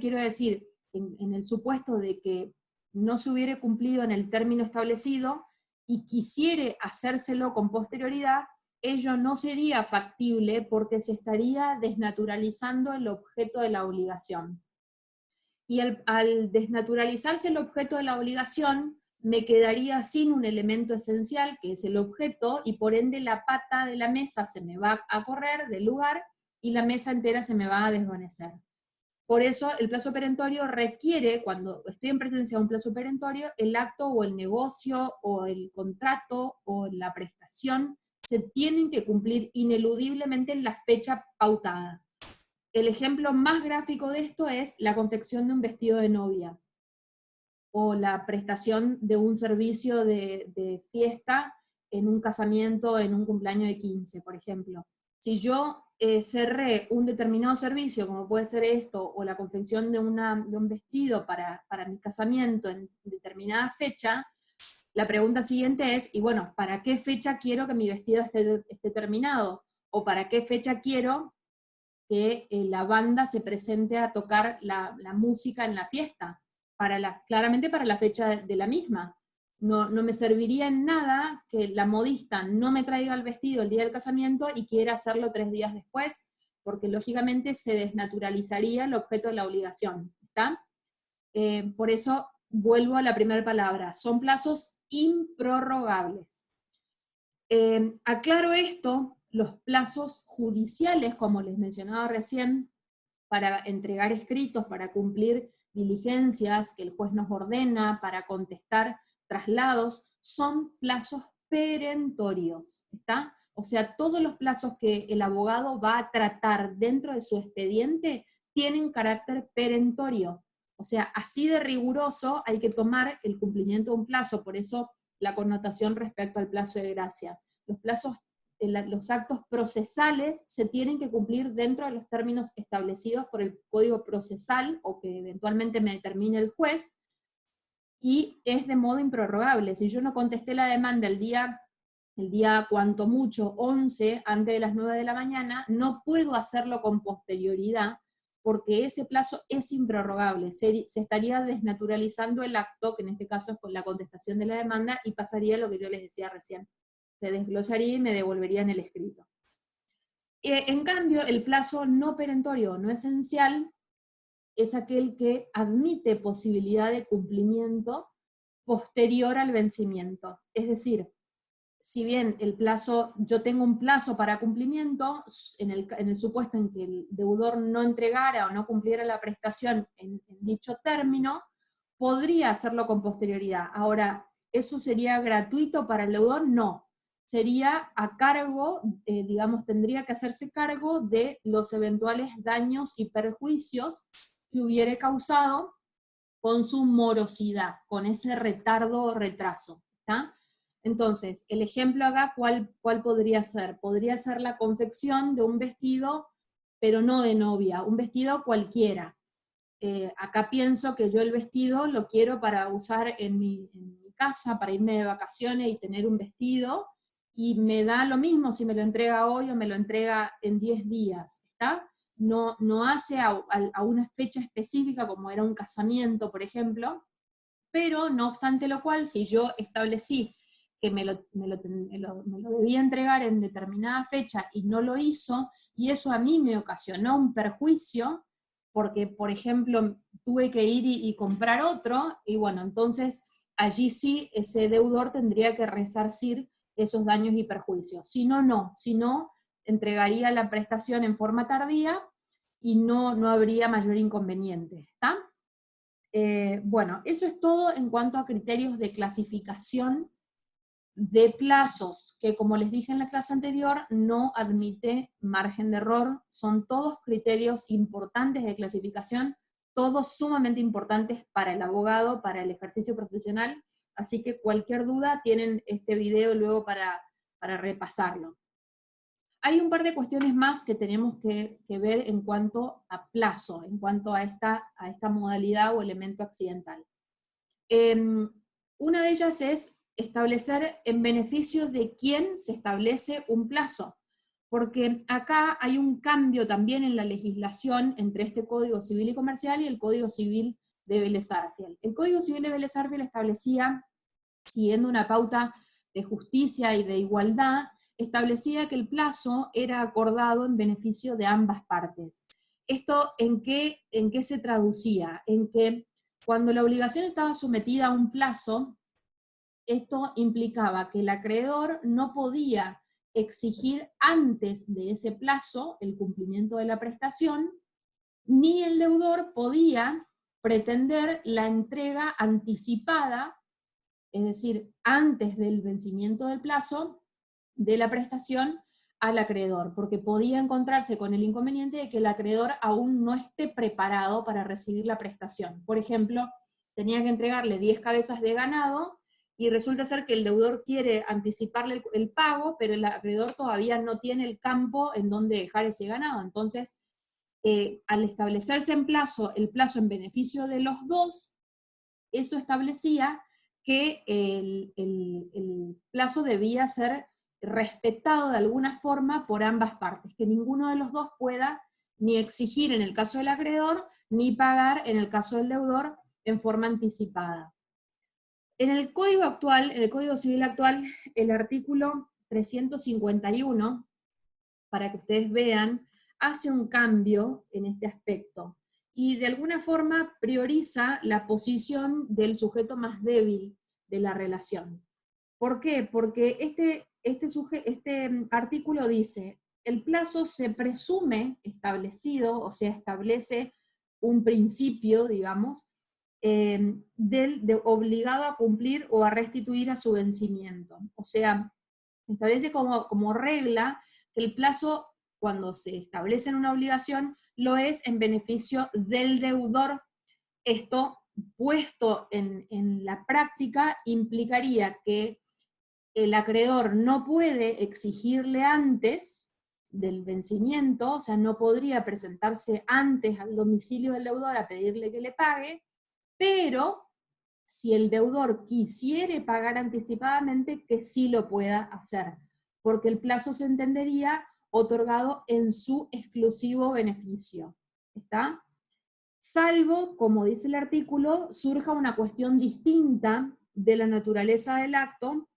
quiero decir, en el supuesto de que no se hubiera cumplido en el término establecido y quisiere hacérselo con posterioridad, ello no sería factible porque se estaría desnaturalizando el objeto de la obligación. Y al desnaturalizarse el objeto de la obligación, me quedaría sin un elemento esencial, que es el objeto, y por ende la pata de la mesa se me va a correr del lugar y la mesa entera se me va a desvanecer. Por eso el plazo perentorio requiere, cuando estoy en presencia de un plazo perentorio, el acto o el negocio o el contrato o la prestación se tienen que cumplir ineludiblemente en la fecha pautada. El ejemplo más gráfico de esto es la confección de un vestido de novia, o la prestación de un servicio de fiesta en un casamiento, en un cumpleaños de 15, por ejemplo. Si yo cerré un determinado servicio, como puede ser esto, o la confección de un vestido para mi casamiento en determinada fecha, la pregunta siguiente es, y bueno, ¿para qué fecha quiero que mi vestido esté terminado? ¿O para qué fecha quiero que la banda se presente a tocar la música en la fiesta? Claramente para la fecha de la misma. No me serviría en nada que la modista no me traiga el vestido el día del casamiento y quiera hacerlo 3 días después, porque lógicamente se desnaturalizaría el objeto de la obligación, ¿está? Por eso vuelvo a la primera palabra, son plazos improrrogables. Aclaro esto, los plazos judiciales, como les mencionaba recién, para entregar escritos, para cumplir diligencias que el juez nos ordena, para contestar traslados, son plazos perentorios, ¿está? O sea, todos los plazos que el abogado va a tratar dentro de su expediente tienen carácter perentorio. O sea, así de riguroso hay que tomar el cumplimiento de un plazo, por eso la connotación respecto al plazo de gracia. Los actos procesales se tienen que cumplir dentro de los términos establecidos por el Código Procesal, o que eventualmente me determine el juez, y es de modo improrrogable. Si yo no contesté la demanda el día cuanto mucho 11, antes de las 9 de la mañana, no puedo hacerlo con posterioridad, porque ese plazo es improrrogable. Se estaría desnaturalizando el acto, que en este caso es con la contestación de la demanda, y pasaría lo que yo les decía recién. Se desglosaría y me devolverían el escrito. En cambio, el plazo no perentorio, no esencial, es aquel que admite posibilidad de cumplimiento posterior al vencimiento. Es decir, si bien yo tengo un plazo para cumplimiento, en el supuesto en que el deudor no entregara o no cumpliera la prestación en dicho término, podría hacerlo con posterioridad. Ahora, ¿eso sería gratuito para el deudor? No. Sería a cargo, tendría que hacerse cargo de los eventuales daños y perjuicios que hubiere causado con su morosidad, con ese retardo o retraso, ¿está? Entonces, el ejemplo acá, ¿cuál podría ser? Podría ser la confección de un vestido, pero no de novia, un vestido cualquiera. Acá pienso que yo el vestido lo quiero para usar en mi casa, para irme de vacaciones y tener un vestido, y me da lo mismo si me lo entrega hoy o me lo entrega en 10 días, ¿está? No hace a una fecha específica como era un casamiento, por ejemplo, pero no obstante lo cual, si yo establecí que me lo debía entregar en determinada fecha y no lo hizo, y eso a mí me ocasionó un perjuicio, porque, por ejemplo, tuve que ir y comprar otro, y bueno, entonces allí sí ese deudor tendría que resarcir esos daños y perjuicios. Si no, entregaría la prestación en forma tardía y no habría mayor inconveniente, ¿está? Bueno, eso es todo en cuanto a criterios de clasificación de plazos, que como les dije en la clase anterior, no admite margen de error, son todos criterios importantes de clasificación, todos sumamente importantes para el abogado, para el ejercicio profesional, así que cualquier duda tienen este video luego para repasarlo. Hay un par de cuestiones más que tenemos que ver en cuanto a plazo, en cuanto a esta modalidad o elemento accidental. Una de ellas es establecer en beneficio de quién se establece un plazo, porque acá hay un cambio también en la legislación entre este Código Civil y Comercial y el Código Civil de Vélez Arfiel. El Código Civil de Vélez Arfiel establecía, siguiendo una pauta de justicia y de igualdad, establecía que el plazo era acordado en beneficio de ambas partes. ¿Esto en qué se traducía? En que cuando la obligación estaba sometida a un plazo, esto implicaba que el acreedor no podía exigir antes de ese plazo el cumplimiento de la prestación, ni el deudor podía pretender la entrega anticipada, es decir, antes del vencimiento del plazo de la prestación al acreedor, porque podía encontrarse con el inconveniente de que el acreedor aún no esté preparado para recibir la prestación. Por ejemplo, tenía que entregarle 10 cabezas de ganado, y resulta ser que el deudor quiere anticiparle el pago, pero el acreedor todavía no tiene el campo en donde dejar ese ganado. Entonces, al establecerse el plazo en beneficio de los dos, eso establecía que el plazo debía ser respetado de alguna forma por ambas partes, que ninguno de los dos pueda ni exigir en el caso del acreedor, ni pagar en el caso del deudor en forma anticipada. En el Código Civil actual, el artículo 351, para que ustedes vean, hace un cambio en este aspecto y de alguna forma prioriza la posición del sujeto más débil de la relación. ¿Por qué? Porque este artículo dice, el plazo se presume establecido, o sea, establece un principio, digamos, obligado a cumplir o a restituir a su vencimiento. O sea, establece como regla que el plazo, cuando se establece en una obligación, lo es en beneficio del deudor. Esto, puesto en la práctica, implicaría que el acreedor no puede exigirle antes del vencimiento, o sea, no podría presentarse antes al domicilio del deudor a pedirle que le pague, pero si el deudor quisiere pagar anticipadamente, que sí lo pueda hacer, porque el plazo se entendería otorgado en su exclusivo beneficio. ¿Está? Salvo, como dice el artículo, surja una cuestión distinta de la naturaleza del acto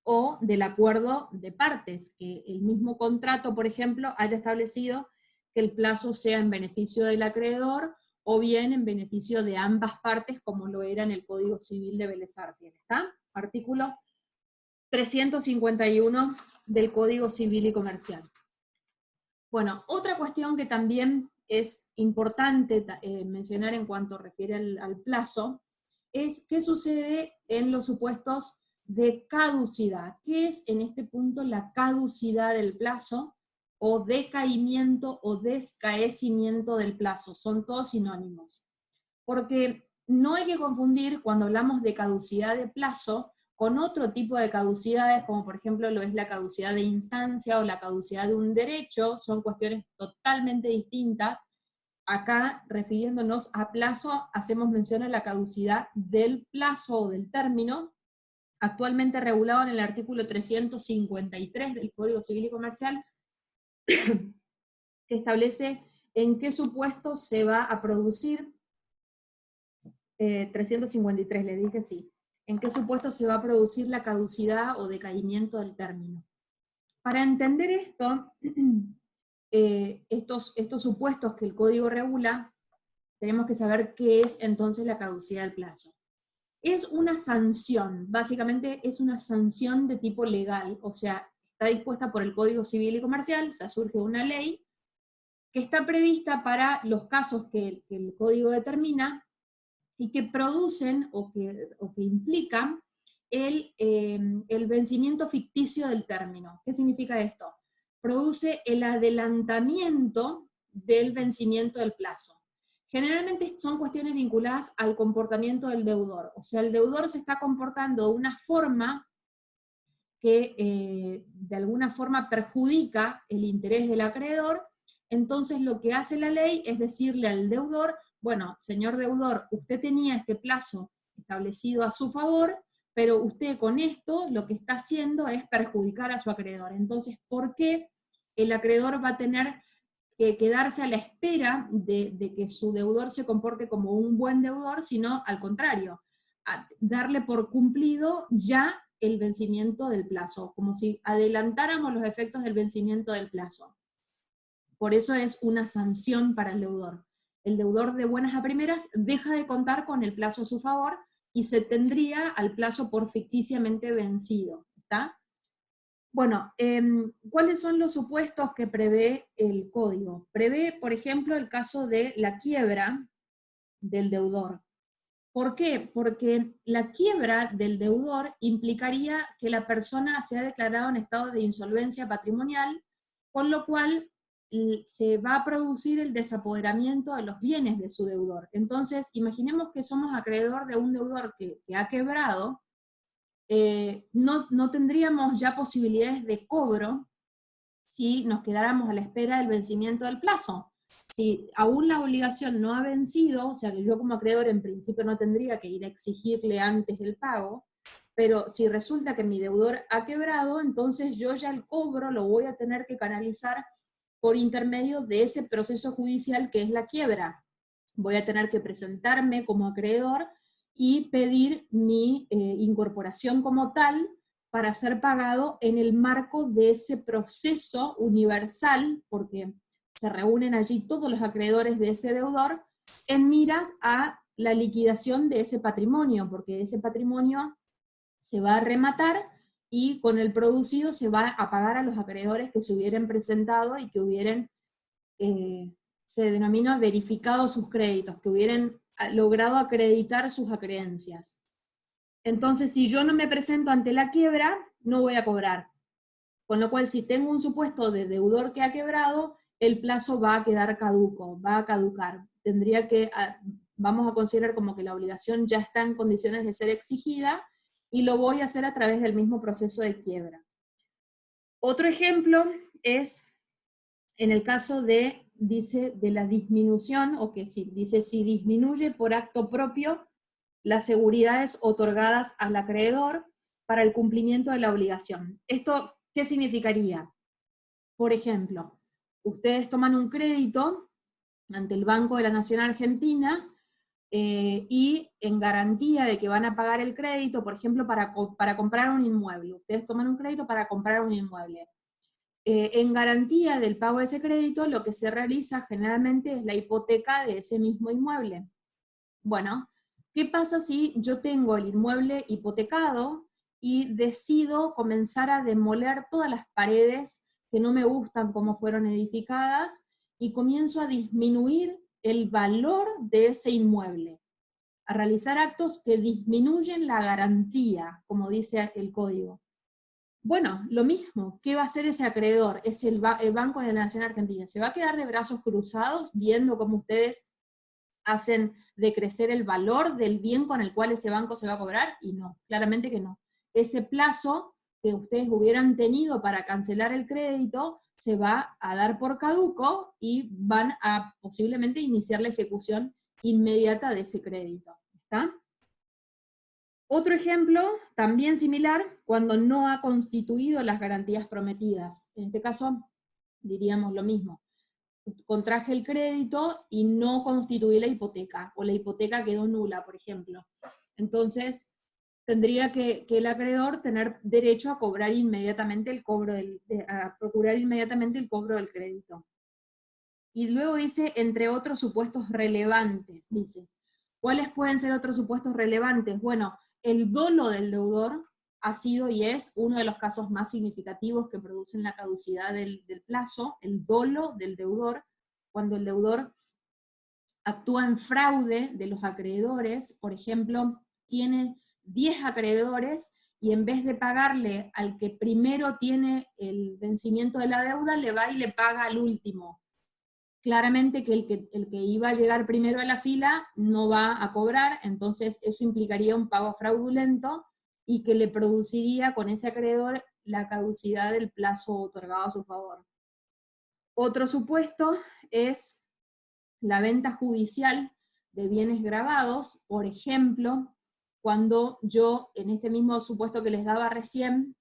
o del acuerdo de partes, que el mismo contrato, por ejemplo, haya establecido que el plazo sea en beneficio del acreedor o bien en beneficio de ambas partes, como lo era en el Código Civil de Vélez Arfiel. ¿Está? Artículo 351 del Código Civil y Comercial. Bueno, otra cuestión que también es importante mencionar en cuanto refiere al plazo, es qué sucede en los supuestos de caducidad. ¿Qué es en este punto la caducidad del plazo? O decaimiento o descaecimiento del plazo. Son todos sinónimos. Porque no hay que confundir cuando hablamos de caducidad de plazo con otro tipo de caducidades, como por ejemplo lo es la caducidad de instancia o la caducidad de un derecho. Son cuestiones totalmente distintas. Acá, refiriéndonos a plazo, hacemos mención a la caducidad del plazo o del término, actualmente regulado en el artículo 353 del Código Civil y Comercial, que establece en qué supuesto se va a producir, 353, le dije sí, en qué supuesto se va a producir la caducidad o decaimiento del término. Para entender esto, estos supuestos que el Código regula, tenemos que saber qué es entonces la caducidad del plazo. Es una sanción, básicamente es una sanción de tipo legal, o sea, está dispuesta por el Código Civil y Comercial, o sea, surge una ley que está prevista para los casos que el Código determina y que producen o que implican el vencimiento ficticio del término. ¿Qué significa esto? Produce el adelantamiento del vencimiento del plazo. Generalmente son cuestiones vinculadas al comportamiento del deudor. O sea, el deudor se está comportando de una forma que de alguna forma perjudica el interés del acreedor. Entonces lo que hace la ley es decirle al deudor, bueno, señor deudor, usted tenía este plazo establecido a su favor, pero usted con esto lo que está haciendo es perjudicar a su acreedor. Entonces, ¿por qué el acreedor va a tener que quedarse a la espera de que su deudor se comporte como un buen deudor, sino al contrario, darle por cumplido ya el vencimiento del plazo, como si adelantáramos los efectos del vencimiento del plazo? Por eso es una sanción para el deudor. El deudor de buenas a primeras deja de contar con el plazo a su favor y se tendría al plazo por ficticiamente vencido. ¿Está? Bueno, ¿cuáles son los supuestos que prevé el código? Prevé, por ejemplo, el caso de la quiebra del deudor. ¿Por qué? Porque la quiebra del deudor implicaría que la persona se ha declarado en estado de insolvencia patrimonial, con lo cual se va a producir el desapoderamiento de los bienes de su deudor. Entonces, imaginemos que somos acreedor de un deudor que ha quebrado. No tendríamos ya posibilidades de cobro si nos quedáramos a la espera del vencimiento del plazo. Si aún la obligación no ha vencido, o sea que yo como acreedor en principio no tendría que ir a exigirle antes el pago, pero si resulta que mi deudor ha quebrado, entonces yo ya el cobro lo voy a tener que canalizar por intermedio de ese proceso judicial que es la quiebra. Voy a tener que presentarme como acreedor y pedir mi incorporación como tal para ser pagado en el marco de ese proceso universal, porque se reúnen allí todos los acreedores de ese deudor en miras a la liquidación de ese patrimonio, porque ese patrimonio se va a rematar y con el producido se va a pagar a los acreedores que se hubieran presentado y que hubieran, se denomina verificado sus créditos, que hubieran logrado acreditar sus acreencias. Entonces, si yo no me presento ante la quiebra, no voy a cobrar. Con lo cual, si tengo un supuesto de deudor que ha quebrado, el plazo va a quedar caduco, va a caducar. Tendría que, vamos a considerar como que la obligación ya está en condiciones de ser exigida, y lo voy a hacer a través del mismo proceso de quiebra. Otro ejemplo es en el caso de, dice, de la disminución, o que sí, dice, si disminuye por acto propio las seguridades otorgadas al acreedor para el cumplimiento de la obligación. ¿Esto qué significaría? Por ejemplo, ustedes toman un crédito ante el Banco de la Nación Argentina, y en garantía de que van a pagar el crédito, por ejemplo, para comprar un inmueble. Ustedes toman un crédito para comprar un inmueble. En garantía del pago de ese crédito, lo que se realiza generalmente es la hipoteca de ese mismo inmueble. Bueno, ¿qué pasa si yo tengo el inmueble hipotecado y decido comenzar a demoler todas las paredes que no me gustan como fueron edificadas y comienzo a disminuir el valor de ese inmueble, a realizar actos que disminuyen la garantía, como dice el código? Bueno, lo mismo, ¿qué va a hacer ese acreedor? Es el Banco de la Nación Argentina. ¿Se va a quedar de brazos cruzados viendo cómo ustedes hacen decrecer el valor del bien con el cual ese banco se va a cobrar? Y no, claramente que no. Ese plazo que ustedes hubieran tenido para cancelar el crédito se va a dar por caduco y van a posiblemente iniciar la ejecución inmediata de ese crédito. ¿Está? Otro ejemplo, también similar, cuando no ha constituido las garantías prometidas. En este caso, diríamos lo mismo. Contraje el crédito y no constituí la hipoteca, o la hipoteca quedó nula, por ejemplo. Entonces, tendría que el acreedor tener derecho a cobrar inmediatamente el cobro a procurar inmediatamente el cobro del crédito. Y luego dice, entre otros supuestos relevantes, dice. ¿Cuáles pueden ser otros supuestos relevantes? Bueno, el dolo del deudor ha sido y es uno de los casos más significativos que producen la caducidad del plazo, el dolo del deudor, cuando el deudor actúa en fraude de los acreedores. Por ejemplo, tiene 10 acreedores y en vez de pagarle al que primero tiene el vencimiento de la deuda, le va y le paga al último. Claramente que el que iba a llegar primero a la fila no va a cobrar, entonces eso implicaría un pago fraudulento y que le produciría con ese acreedor la caducidad del plazo otorgado a su favor. Otro supuesto es la venta judicial de bienes grabados. Por ejemplo, cuando yo, en este mismo supuesto que les daba recién,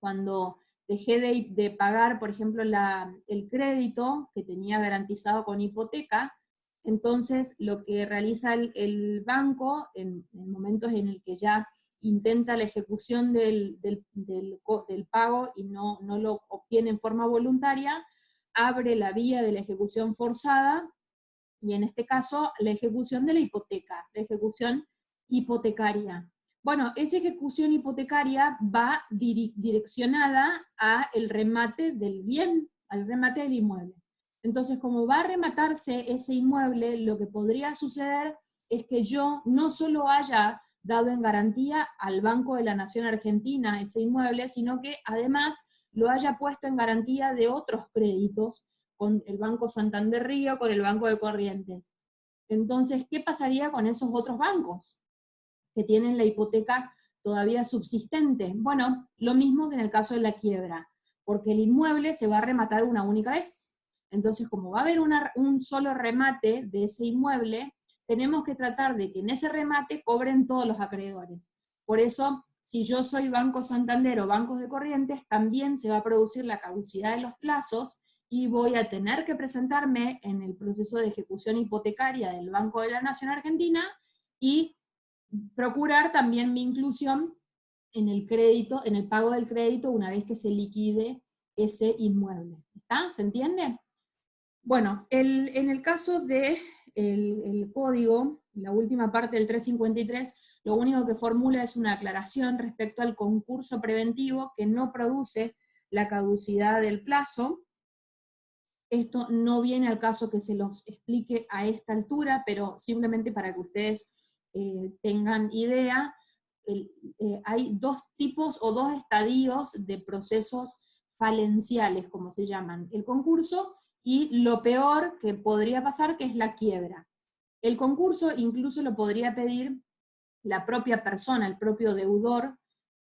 cuando dejé de pagar, por ejemplo, el crédito que tenía garantizado con hipoteca, entonces lo que realiza el banco en momentos en el que ya intenta la ejecución del pago y no lo obtiene en forma voluntaria, abre la vía de la ejecución forzada, y en este caso la ejecución de la hipoteca, la ejecución hipotecaria. Bueno, esa ejecución hipotecaria va direccionada a el remate del bien, al remate del inmueble. Entonces, como va a rematarse ese inmueble, lo que podría suceder es que yo no solo haya dado en garantía al Banco de la Nación Argentina ese inmueble, sino que además lo haya puesto en garantía de otros créditos, con el Banco Santander Río, con el Banco de Corrientes. Entonces, ¿qué pasaría con esos otros bancos que tienen la hipoteca todavía subsistente? Bueno, lo mismo que en el caso de la quiebra, porque el inmueble se va a rematar una única vez. Entonces, como va a haber un solo remate de ese inmueble, tenemos que tratar de que en ese remate cobren todos los acreedores. Por eso, si yo soy Banco Santander o Bancos de Corrientes, también se va a producir la caducidad de los plazos y voy a tener que presentarme en el proceso de ejecución hipotecaria del Banco de la Nación Argentina y procurar también mi inclusión en el crédito, en el pago del crédito una vez que se liquide ese inmueble. ¿Está? ¿Se entiende? Bueno, en el caso de el código, la última parte del 353, lo único que formula es una aclaración respecto al concurso preventivo que no produce la caducidad del plazo. Esto no viene al caso que se los explique a esta altura, pero simplemente para que ustedes tengan idea, hay dos tipos o dos estadios de procesos falenciales, como se llaman, el concurso y lo peor que podría pasar, que es la quiebra. El concurso incluso lo podría pedir la propia persona, el propio deudor,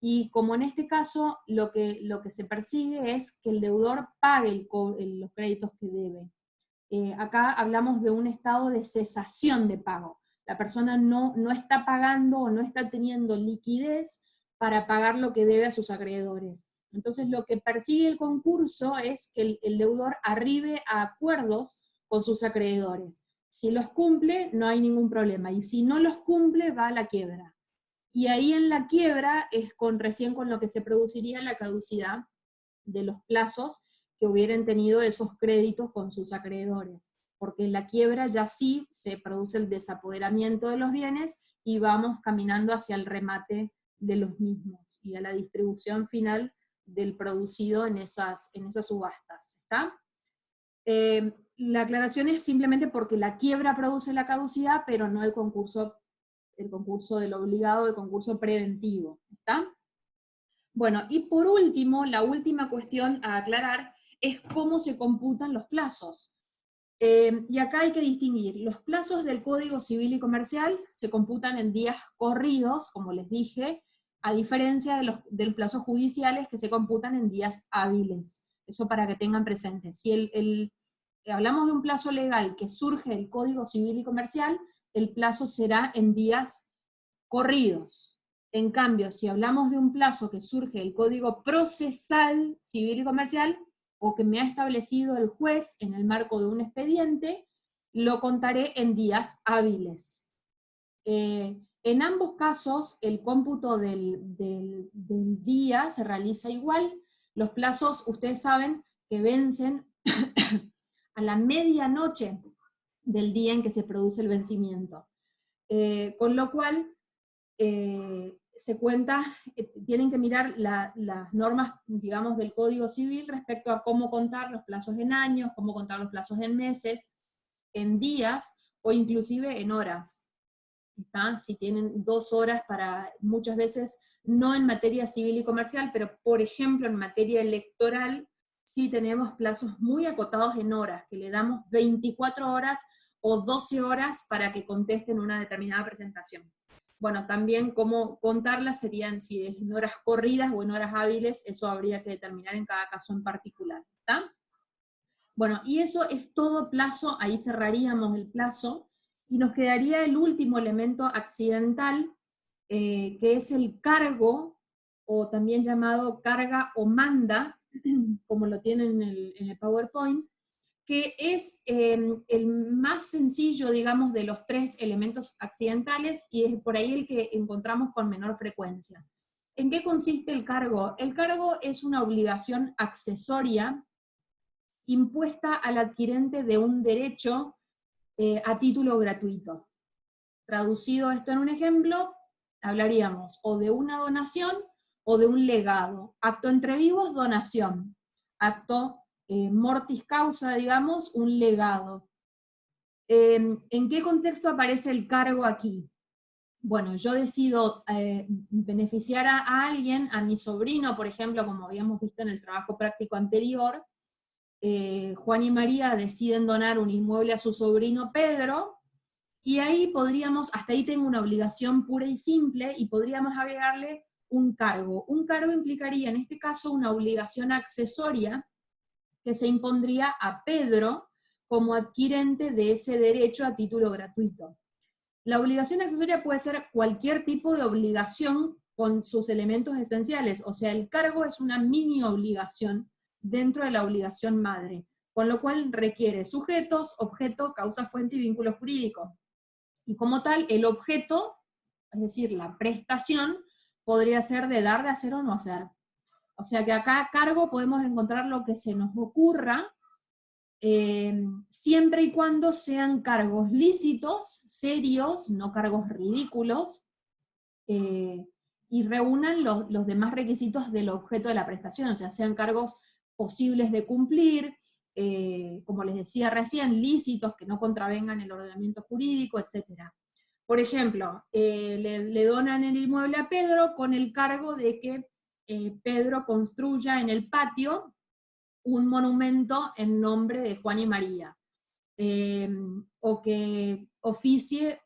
y como en este caso lo que se persigue es que el deudor pague los créditos que debe. Acá hablamos de un estado de cesación de pago. La persona no está pagando o no está teniendo liquidez para pagar lo que debe a sus acreedores. Entonces lo que persigue el concurso es que el deudor arribe a acuerdos con sus acreedores. Si los cumple, no hay ningún problema, y si no los cumple, va a la quiebra. Y ahí en la quiebra es recién con lo que se produciría la caducidad de los plazos que hubieran tenido esos créditos con sus acreedores, porque en la quiebra ya sí se produce el desapoderamiento de los bienes y vamos caminando hacia el remate de los mismos y a la distribución final del producido en esas subastas. ¿Está? La aclaración es simplemente porque la quiebra produce la caducidad, pero no el concurso del obligado, el concurso preventivo. ¿Está? Bueno, y por último, la última cuestión a aclarar es cómo se computan los plazos. Y acá hay que distinguir, los plazos del Código Civil y Comercial se computan en días corridos, como les dije, a diferencia de los plazos judiciales que se computan en días hábiles. Eso para que tengan presente. Si hablamos de un plazo legal que surge del Código Civil y Comercial, el plazo será en días corridos. En cambio, si hablamos de un plazo que surge del Código Procesal Civil y Comercial, o que me ha establecido el juez en el marco de un expediente, lo contaré en días hábiles. En ambos casos, el cómputo del día se realiza igual. Los plazos, ustedes saben, que vencen a la medianoche del día en que se produce el vencimiento. Con lo cual, se cuenta, tienen que mirar las normas, digamos, del Código Civil respecto a cómo contar los plazos en años, cómo contar los plazos en meses, en días, o inclusive en horas. ¿Está? Si tienen 2 horas para, muchas veces, no en materia civil y comercial, pero por ejemplo en materia electoral, sí tenemos plazos muy acotados en horas, que le damos 24 horas o 12 horas para que contesten una determinada presentación. Bueno, también cómo contarlas serían si es en horas corridas o en horas hábiles, eso habría que determinar en cada caso en particular. ¿Está? Bueno, y eso es todo plazo, ahí cerraríamos el plazo, y nos quedaría el último elemento accidental, que es el cargo, o también llamado carga o manda, como lo tienen en el PowerPoint, que es el más sencillo, digamos, de los 3 elementos accidentales, y es por ahí el que encontramos con menor frecuencia. ¿En qué consiste el cargo? El cargo es una obligación accesoria impuesta al adquirente de un derecho a título gratuito. Traducido esto en un ejemplo, hablaríamos o de una donación o de un legado. Acto entre vivos, donación. Acto mortis causa, digamos, un legado. ¿En qué contexto aparece el cargo aquí? Bueno, yo decido beneficiar a alguien, a mi sobrino, por ejemplo, como habíamos visto en el trabajo práctico anterior. Juan y María deciden donar un inmueble a su sobrino Pedro, y ahí podríamos, hasta ahí tengo una obligación pura y simple, y podríamos agregarle un cargo. Un cargo implicaría, en este caso, una obligación accesoria que se impondría a Pedro como adquirente de ese derecho a título gratuito. La obligación accesoria puede ser cualquier tipo de obligación con sus elementos esenciales, o sea, el cargo es una mini obligación dentro de la obligación madre, con lo cual requiere sujetos, objeto, causa, fuente y vínculo jurídico. Y como tal, el objeto, es decir, la prestación, podría ser de dar, de hacer o no hacer. O sea que acá a cargo podemos encontrar lo que se nos ocurra, siempre y cuando sean cargos lícitos, serios, no cargos ridículos, y reúnan los demás requisitos del objeto de la prestación, o sea, sean cargos posibles de cumplir, como les decía recién, lícitos, que no contravengan el ordenamiento jurídico, etc. Por ejemplo, le donan el inmueble a Pedro con el cargo de que Pedro construya en el patio un monumento en nombre de Juan y María, o que oficie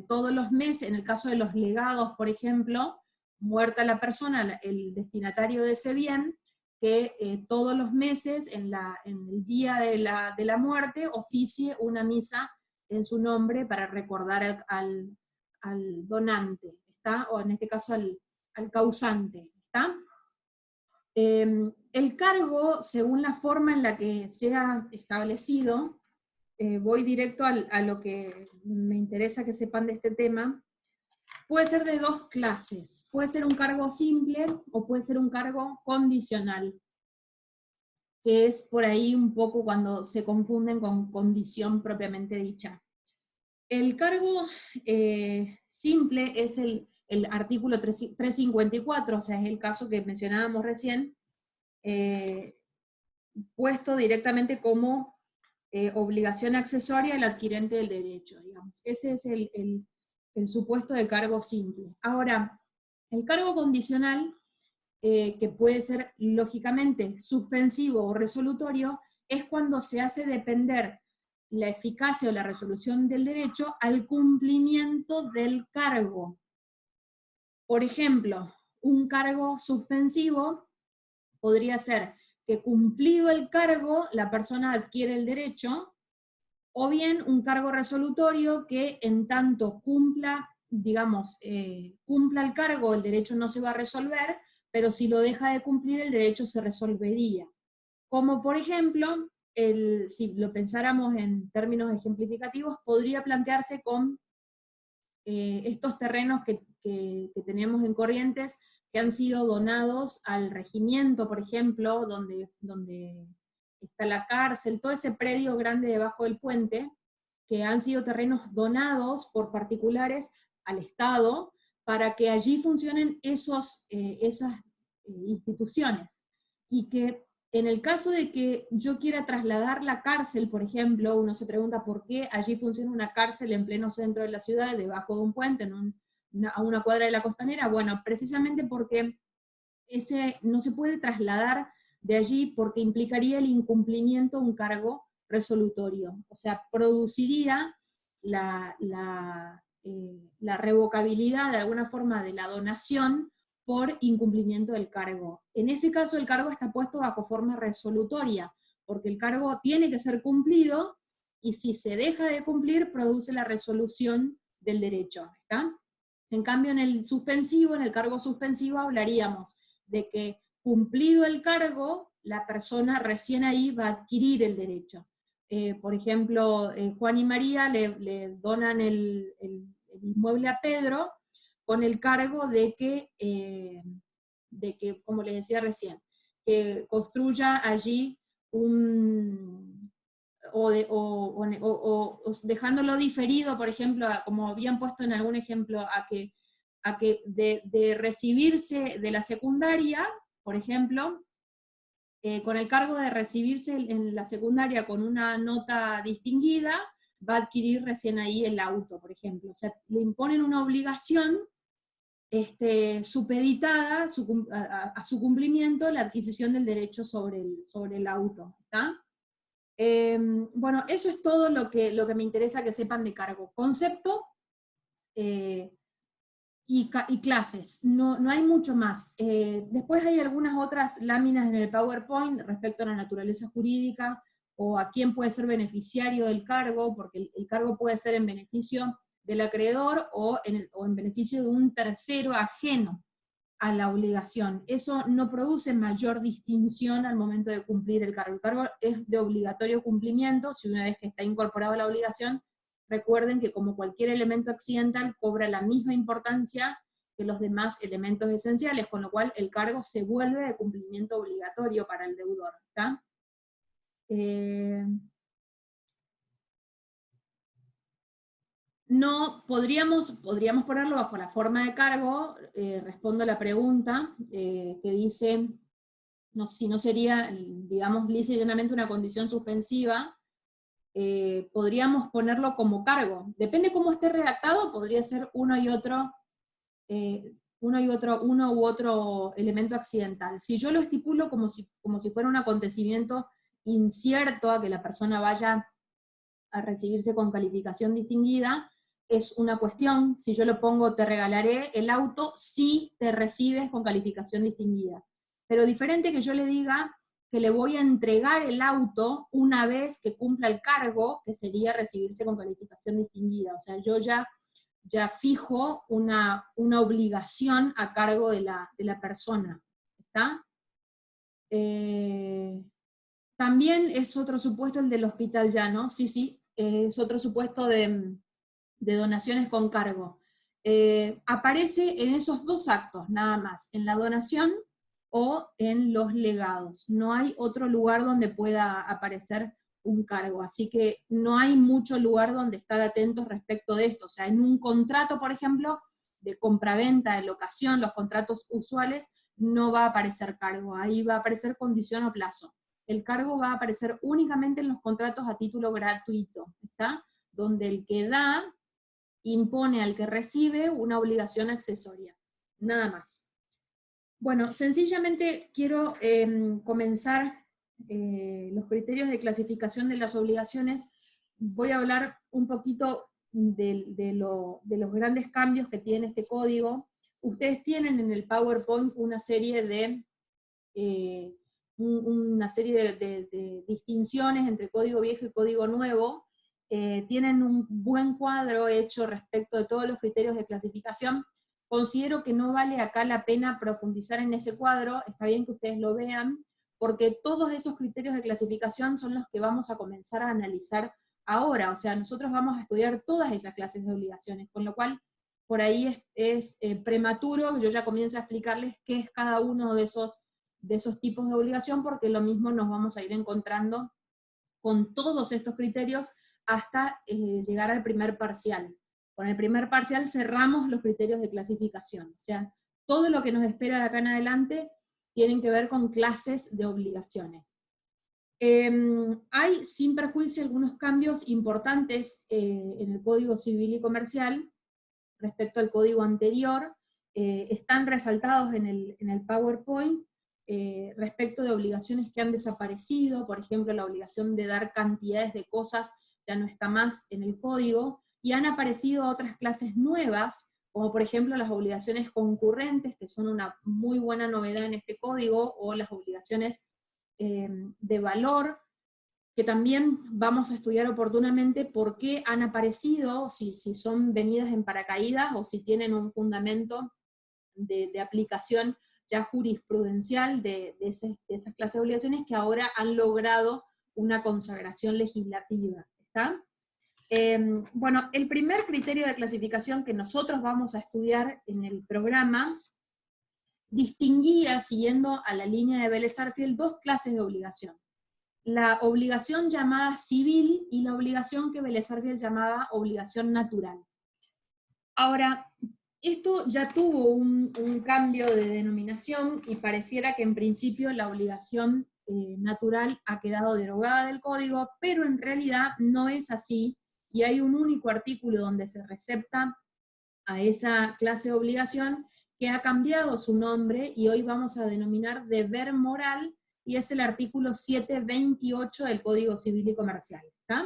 todos los meses, en el caso de los legados, por ejemplo, muerta la persona, el destinatario de ese bien, que todos los meses, en el día de la muerte, oficie una misa en su nombre para recordar al donante, ¿está? O en este caso al causante, ¿está? El cargo, según la forma en la que sea establecido, voy directo a lo que me interesa que sepan de este tema, puede ser de dos clases. Puede ser un cargo simple o puede ser un cargo condicional, que es por ahí un poco cuando se confunden con condición propiamente dicha. El cargo simple es el artículo 354, o sea, es el caso que mencionábamos recién, puesto directamente como obligación accesoria al adquirente del derecho, digamos. Ese es el supuesto de cargo simple. Ahora, el cargo condicional, que puede ser lógicamente suspensivo o resolutorio, es cuando se hace depender la eficacia o la resolución del derecho al cumplimiento del cargo. Por ejemplo, un cargo suspensivo podría ser que cumplido el cargo, la persona adquiere el derecho, o bien un cargo resolutorio que en tanto cumpla, digamos, cumpla el cargo, el derecho no se va a resolver, pero si lo deja de cumplir, el derecho se resolvería. Como por ejemplo, si lo pensáramos en términos ejemplificativos, podría plantearse con estos terrenos que tenemos en Corrientes, que han sido donados al regimiento, por ejemplo, donde está la cárcel, todo ese predio grande debajo del puente, que han sido terrenos donados por particulares al Estado, para que allí funcionen esas instituciones. Y que en el caso de que yo quiera trasladar la cárcel, por ejemplo, uno se pregunta por qué allí funciona una cárcel en pleno centro de la ciudad, debajo de un puente, a una cuadra de la costanera. Bueno, precisamente porque ese no se puede trasladar de allí porque implicaría el incumplimiento de un cargo resolutorio. O sea, produciría la revocabilidad de alguna forma de la donación por incumplimiento del cargo. En ese caso el cargo está puesto bajo forma resolutoria, porque el cargo tiene que ser cumplido, y si se deja de cumplir, produce la resolución del derecho, ¿está? En cambio, en el suspensivo, en el cargo suspensivo, hablaríamos de que cumplido el cargo, la persona recién ahí va a adquirir el derecho. Por ejemplo, Juan y María le donan el inmueble a Pedro con el cargo de que, como les decía recién, que construya allí o dejándolo diferido, por ejemplo, como habían puesto en algún ejemplo, a que de recibirse de la secundaria, por ejemplo, con el cargo de recibirse en la secundaria con una nota distinguida, va a adquirir recién ahí el auto, por ejemplo. O sea, le imponen una obligación supeditada a su cumplimiento, la adquisición del derecho sobre el auto. ¿Está? Bueno, eso es todo lo que me interesa que sepan de cargo. Concepto y clases, no hay mucho más. Después hay algunas otras láminas en el PowerPoint respecto a la naturaleza jurídica, o a quién puede ser beneficiario del cargo, porque el cargo puede ser en beneficio del acreedor o en beneficio de un tercero ajeno a la obligación. Eso no produce mayor distinción al momento de cumplir el cargo. El cargo es de obligatorio cumplimiento. Si una vez que está incorporada la obligación, recuerden que como cualquier elemento accidental cobra la misma importancia que los demás elementos esenciales, con lo cual el cargo se vuelve de cumplimiento obligatorio para el deudor. ¿Está? No, podríamos ponerlo bajo la forma de cargo, respondo a la pregunta que dice, no, si no sería, digamos, lisa y llanamente una condición suspensiva, podríamos ponerlo como cargo. Depende cómo esté redactado, podría ser uno u otro elemento accidental. Si yo lo estipulo como si fuera un acontecimiento incierto a que la persona vaya a recibirse con calificación distinguida, es una cuestión. Si yo lo pongo, te regalaré el auto si te recibes con calificación distinguida. Pero diferente que yo le diga que le voy a entregar el auto una vez que cumpla el cargo, que sería recibirse con calificación distinguida. O sea, yo ya fijo una obligación a cargo de la persona. ¿Está? También es otro supuesto el del hospital llano, sí, sí, es otro supuesto de donaciones con cargo. Aparece en esos dos actos, nada más, en la donación o en los legados. No hay otro lugar donde pueda aparecer un cargo, así que no hay mucho lugar donde estar atentos respecto de esto. O sea, en un contrato, por ejemplo, de compraventa, de locación, los contratos usuales, no va a aparecer cargo, ahí va a aparecer condición o plazo. El cargo va a aparecer únicamente en los contratos a título gratuito, ¿está? Donde el que da impone al que recibe una obligación accesoria, nada más. Bueno, sencillamente quiero comenzar los criterios de clasificación de las obligaciones. Voy a hablar un poquito de los grandes cambios que tiene este código. Ustedes tienen en el PowerPoint una serie de de distinciones entre código viejo y código nuevo. Tienen un buen cuadro hecho respecto de todos los criterios de clasificación. Considero que no vale acá la pena profundizar en ese cuadro, está bien que ustedes lo vean, porque todos esos criterios de clasificación son los que vamos a comenzar a analizar ahora. O sea, nosotros vamos a estudiar todas esas clases de obligaciones, con lo cual por ahí es prematuro que yo ya comience a explicarles qué es cada uno de esos tipos de obligación, porque lo mismo nos vamos a ir encontrando con todos estos criterios hasta llegar al primer parcial. Con el primer parcial cerramos los criterios de clasificación. O sea, todo lo que nos espera de acá en adelante tienen que ver con clases de obligaciones. Hay, sin perjuicio, algunos cambios importantes en el Código Civil y Comercial respecto al código anterior. Están resaltados en el PowerPoint, respecto de obligaciones que han desaparecido. Por ejemplo, la obligación de dar cantidades de cosas ya no está más en el código, y han aparecido otras clases nuevas, como por ejemplo las obligaciones concurrentes, que son una muy buena novedad en este código, o las obligaciones de valor, que también vamos a estudiar oportunamente por qué han aparecido, si son venidas en paracaídas, o si tienen un fundamento de aplicación ya jurisprudencial de esas clases de obligaciones que ahora han logrado una consagración legislativa. ¿Está? Bueno, el primer criterio de clasificación que nosotros vamos a estudiar en el programa distinguía, siguiendo a la línea de Vélez-Sarsfield, dos clases de obligación. La obligación llamada civil y la obligación que Vélez-Sarsfield llamaba obligación natural. Ahora, esto ya tuvo un cambio de denominación, y pareciera que en principio la obligación natural ha quedado derogada del código, pero en realidad no es así, y hay un único artículo donde se recepta a esa clase de obligación que ha cambiado su nombre, y hoy vamos a denominar deber moral, y es el artículo 728 del Código Civil y Comercial. ¿Está?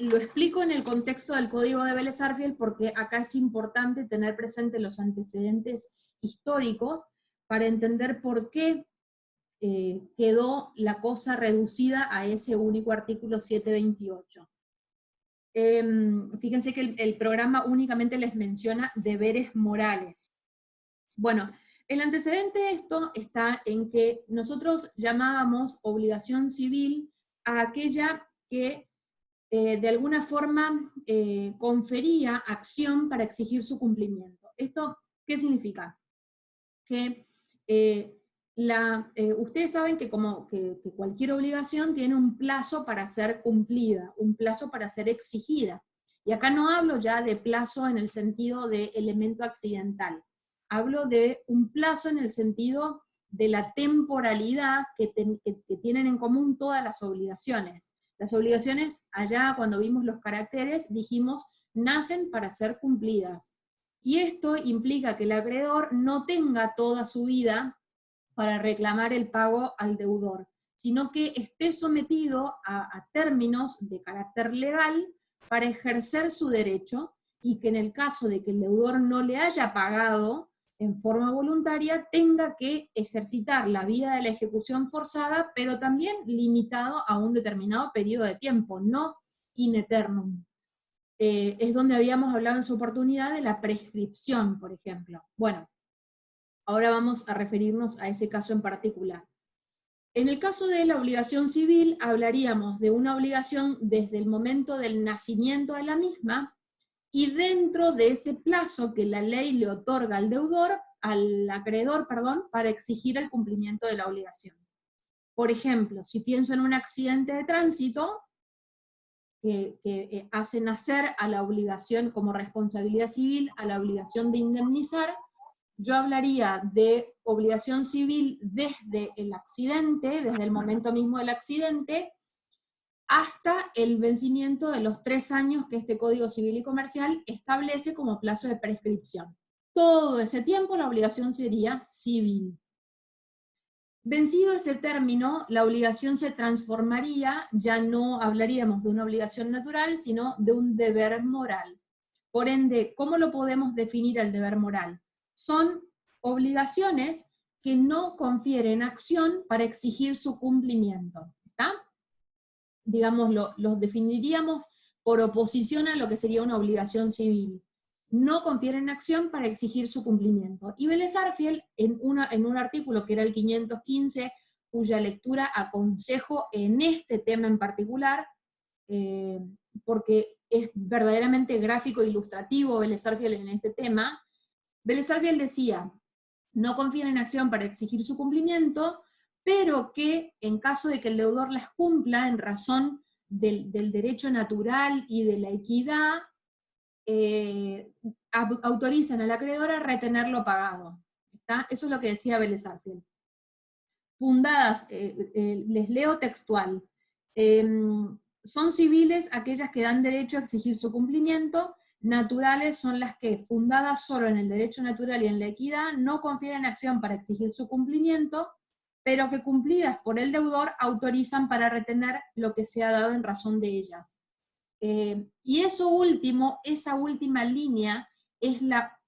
Lo explico en el contexto del Código de Vélez-Sarsfield, porque acá es importante tener presente los antecedentes históricos para entender por qué quedó la cosa reducida a ese único artículo 728. Fíjense que el programa únicamente les menciona deberes morales. Bueno, el antecedente de esto está en que nosotros llamábamos obligación civil a aquella que de alguna forma confería acción para exigir su cumplimiento. ¿Esto qué significa? Que Ustedes saben que, que cualquier obligación tiene un plazo para ser cumplida, un plazo para ser exigida. Y acá no hablo ya de plazo en el sentido de elemento accidental, hablo de un plazo en el sentido de la temporalidad que tienen en común todas las obligaciones. Las obligaciones, allá cuando vimos los caracteres, dijimos, nacen para ser cumplidas. Y esto implica que el acreedor no tenga toda su vida para reclamar el pago al deudor, sino que esté sometido a términos de carácter legal para ejercer su derecho, y que en el caso de que el deudor no le haya pagado en forma voluntaria, tenga que ejercitar la vía de la ejecución forzada, pero también limitado a un determinado periodo de tiempo, no in eternum. Es donde habíamos hablado en su oportunidad de la prescripción, por ejemplo. Bueno, ahora vamos a referirnos a ese caso en particular. En el caso de la obligación civil, hablaríamos de una obligación desde el momento del nacimiento de la misma, y dentro de ese plazo que la ley le otorga al deudor, al acreedor, perdón, para exigir el cumplimiento de la obligación. Por ejemplo, si pienso en un accidente de tránsito, que hace nacer a la obligación como responsabilidad civil, a la obligación de indemnizar, yo hablaría de obligación civil desde el accidente, desde el momento mismo del accidente, hasta el vencimiento de los 3 años que este Código Civil y Comercial establece como plazo de prescripción. Todo ese tiempo la obligación sería civil. Vencido ese término, la obligación se transformaría, ya no hablaríamos de una obligación natural, sino de un deber moral. Por ende, ¿cómo lo podemos definir el deber moral? Son obligaciones que no confieren acción para exigir su cumplimiento. ¿Está? Digamos, los definiríamos por oposición a lo que sería una obligación civil. No confieren acción para exigir su cumplimiento. Y Vélez Sarsfield, en un artículo que era el 515, cuya lectura aconsejo en este tema en particular, porque es verdaderamente gráfico e ilustrativo Vélez Sarsfield en este tema, Vélez Sarsfield decía, no confían en acción para exigir su cumplimiento, pero que en caso de que el deudor las cumpla en razón del derecho natural y de la equidad, autorizan al acreedor a retener lo pagado. ¿Está? Eso es lo que decía Vélez Sarsfield. Fundadas, les leo textual, son civiles aquellas que dan derecho a exigir su cumplimiento, naturales son las que, fundadas solo en el derecho natural y en la equidad, no confieren acción para exigir su cumplimiento, pero que cumplidas por el deudor autorizan para retener lo que se ha dado en razón de ellas. Y eso último, esa última línea, es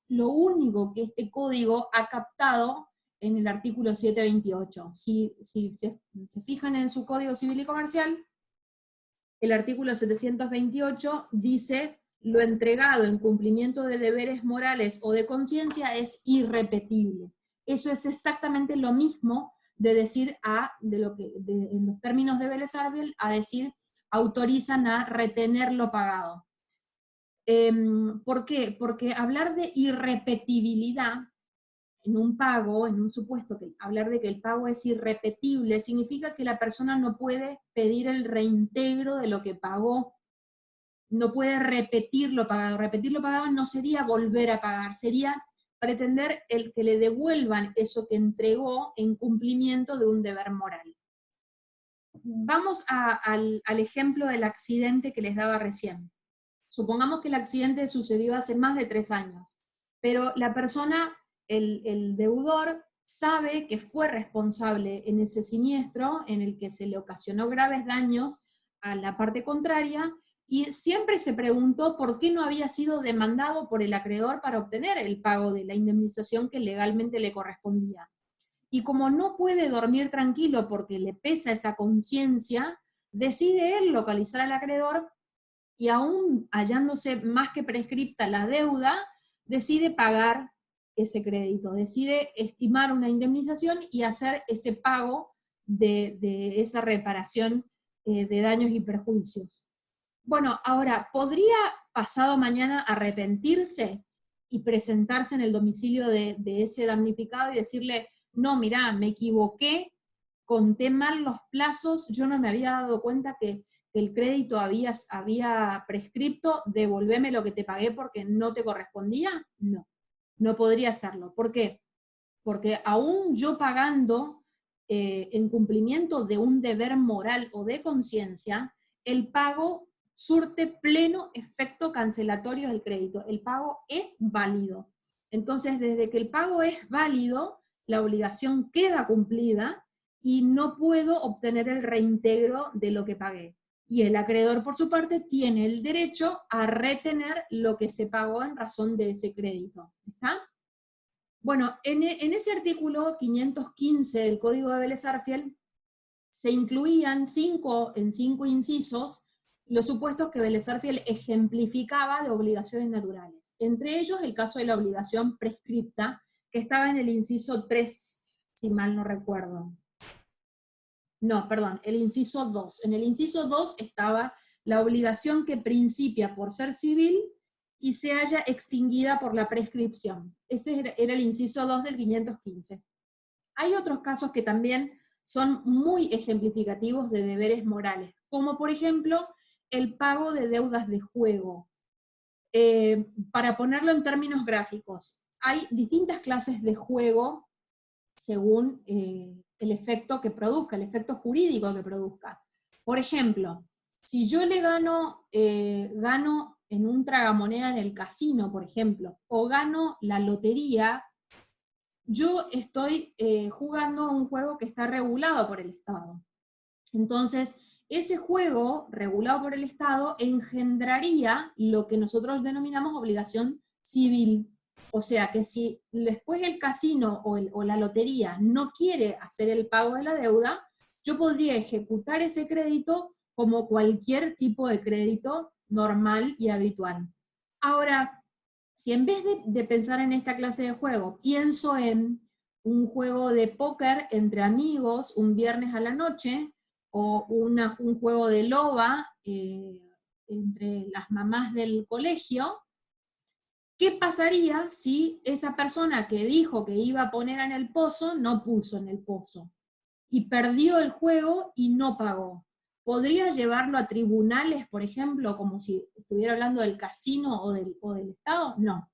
lo único que este código ha captado en el artículo 728. Si se fijan en su Código Civil y Comercial, el artículo 728 dice, lo entregado en cumplimiento de deberes morales o de conciencia es irrepetible. Eso es exactamente lo mismo de decir en los términos de Vélez Sarsfield, a decir, autorizan a retener lo pagado. ¿Por qué? Porque hablar de irrepetibilidad en un pago, en un supuesto, que hablar de que el pago es irrepetible, significa que la persona no puede pedir el reintegro de lo que pagó, no puede repetir lo pagado. Repetir lo pagado no sería volver a pagar, sería pretender el que le devuelvan eso que entregó en cumplimiento de un deber moral. Vamos al ejemplo del accidente que les daba recién. Supongamos que el accidente sucedió hace más de 3 años, pero la persona, el deudor, sabe que fue responsable en ese siniestro en el que se le ocasionó graves daños a la parte contraria, y siempre se preguntó por qué no había sido demandado por el acreedor para obtener el pago de la indemnización que legalmente le correspondía. Y como no puede dormir tranquilo porque le pesa esa conciencia, decide él localizar al acreedor, y aún hallándose más que prescripta la deuda, decide pagar ese crédito, decide estimar una indemnización y hacer ese pago de esa reparación de daños y perjuicios. Bueno, ahora, ¿podría pasado mañana arrepentirse y presentarse en el domicilio de ese damnificado y decirle, no, mirá, me equivoqué, conté mal los plazos, yo no me había dado cuenta que el crédito había prescripto, devolveme lo que te pagué porque no te correspondía. No, no podría hacerlo. ¿Por qué? Porque aún yo pagando en cumplimiento de un deber moral o de conciencia, el pago surte pleno efecto cancelatorio del crédito. El pago es válido. Entonces, desde que el pago es válido, la obligación queda cumplida y no puedo obtener el reintegro de lo que pagué. Y el acreedor, por su parte, tiene el derecho a retener lo que se pagó en razón de ese crédito. ¿Está? Bueno, en ese artículo 515 del Código de Vélez-Sarsfield se incluían en cinco incisos los supuestos que Vélez-Sarsfield ejemplificaba de obligaciones naturales. Entre ellos el caso de la obligación prescripta, que estaba en el inciso 3, si mal no recuerdo. No, perdón, el inciso 2. En el inciso 2 estaba la obligación que principia por ser civil y se haya extinguida por la prescripción. Ese era el inciso 2 del 515. Hay otros casos que también son muy ejemplificativos de deberes morales, como por ejemplo el pago de deudas de juego. Para ponerlo en términos gráficos, hay distintas clases de juego según el efecto que produzca, el efecto jurídico que produzca. Por ejemplo, si yo le gano en un tragamoneda en el casino, por ejemplo, o gano la lotería, yo estoy jugando un juego que está regulado por el Estado. Entonces, ese juego regulado por el Estado engendraría lo que nosotros denominamos obligación civil. O sea que si después el casino o la lotería no quiere hacer el pago de la deuda, yo podría ejecutar ese crédito como cualquier tipo de crédito normal y habitual. Ahora, si en vez de pensar en esta clase de juego, pienso en un juego de póker entre amigos un viernes a la noche, o un juego de loba entre las mamás del colegio, ¿qué pasaría si esa persona que dijo que iba a poner en el pozo no puso en el pozo? Y perdió el juego y no pagó. ¿Podría llevarlo a tribunales, por ejemplo, como si estuviera hablando del casino o del Estado? No.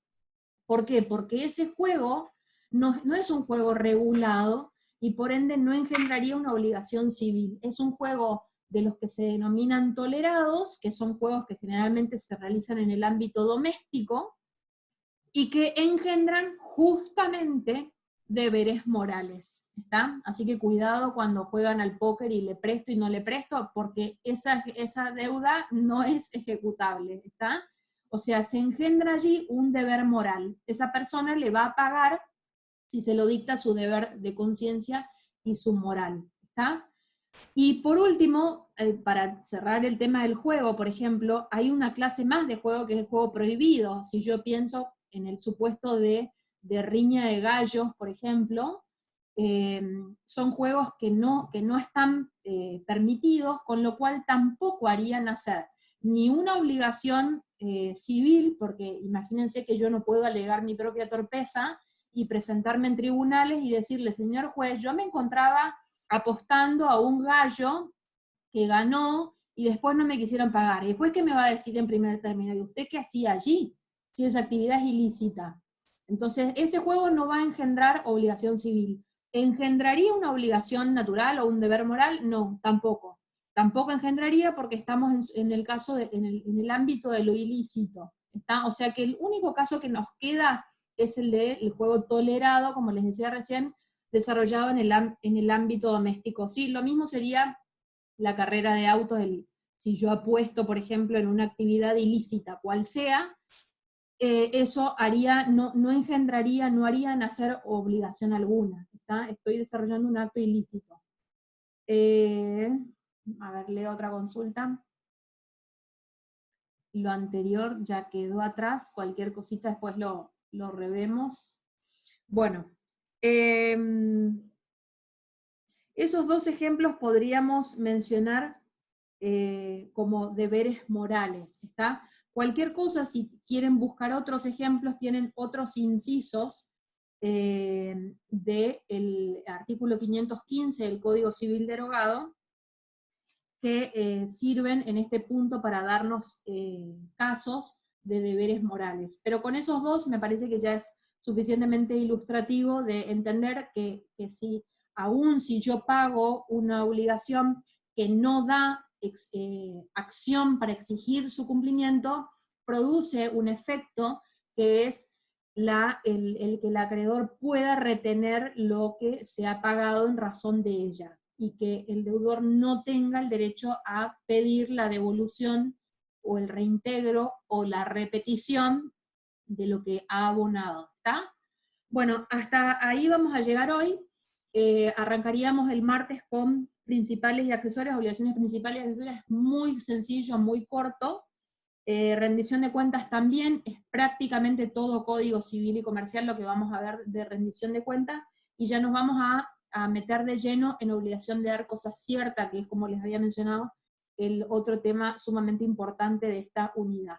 ¿Por qué? Porque ese juego no es un juego regulado y por ende no engendraría una obligación civil. Es un juego de los que se denominan tolerados, que son juegos que generalmente se realizan en el ámbito doméstico y que engendran justamente deberes morales, ¿está? Así que cuidado cuando juegan al póker y le presto y no le presto, porque esa deuda no es ejecutable, ¿está? O sea, se engendra allí un deber moral. Esa persona le va a pagar si se lo dicta su deber de conciencia y su moral, ¿está? Y por último, para cerrar el tema del juego, por ejemplo, hay una clase más de juego que es el juego prohibido. Si yo pienso en el supuesto de riña de gallos, por ejemplo, son juegos que no están permitidos, con lo cual tampoco harían hacer ni una obligación civil, porque imagínense que yo no puedo alegar mi propia torpeza y presentarme en tribunales y decirle, señor juez, yo me encontraba apostando a un gallo que ganó y después no me quisieron pagar. ¿Y después qué me va a decir en primer término? ¿Y usted qué hacía allí? Si esa actividad es ilícita. Entonces, ese juego no va a engendrar obligación civil. ¿Engendraría una obligación natural o un deber moral? No, tampoco. Tampoco engendraría porque estamos en el caso, en el ámbito de lo ilícito. ¿Está? O sea que el único caso que nos queda es el del juego tolerado, como les decía recién, desarrollado en el ámbito doméstico. Sí, lo mismo sería la carrera de autos, si yo apuesto, por ejemplo, en una actividad ilícita, cual sea, eso no engendraría, no haría nacer obligación alguna. ¿Está? Estoy desarrollando un acto ilícito. A ver, leo otra consulta. Lo anterior ya quedó atrás, cualquier cosita después lo revemos. Bueno, esos dos ejemplos podríamos mencionar como deberes morales, ¿está? Cualquier cosa, si quieren buscar otros ejemplos, tienen otros incisos del artículo 515 del Código Civil derogado, que sirven en este punto para darnos casos de deberes morales. Pero con esos dos me parece que ya es suficientemente ilustrativo de entender que si, aún si yo pago una obligación que no da acción para exigir su cumplimiento, produce un efecto que es el que el acreedor pueda retener lo que se ha pagado en razón de ella, y que el deudor no tenga el derecho a pedir la devolución o el reintegro o la repetición de lo que ha abonado. ¿Está? Bueno, hasta ahí vamos a llegar hoy. Arrancaríamos el martes con principales y accesorias, obligaciones principales y accesorias, muy sencillo, muy corto. Rendición de cuentas también, es prácticamente todo código civil y comercial lo que vamos a ver de rendición de cuentas, y ya nos vamos a meter de lleno en obligación de dar cosa cierta, que es, como les había mencionado, el otro tema sumamente importante de esta unidad.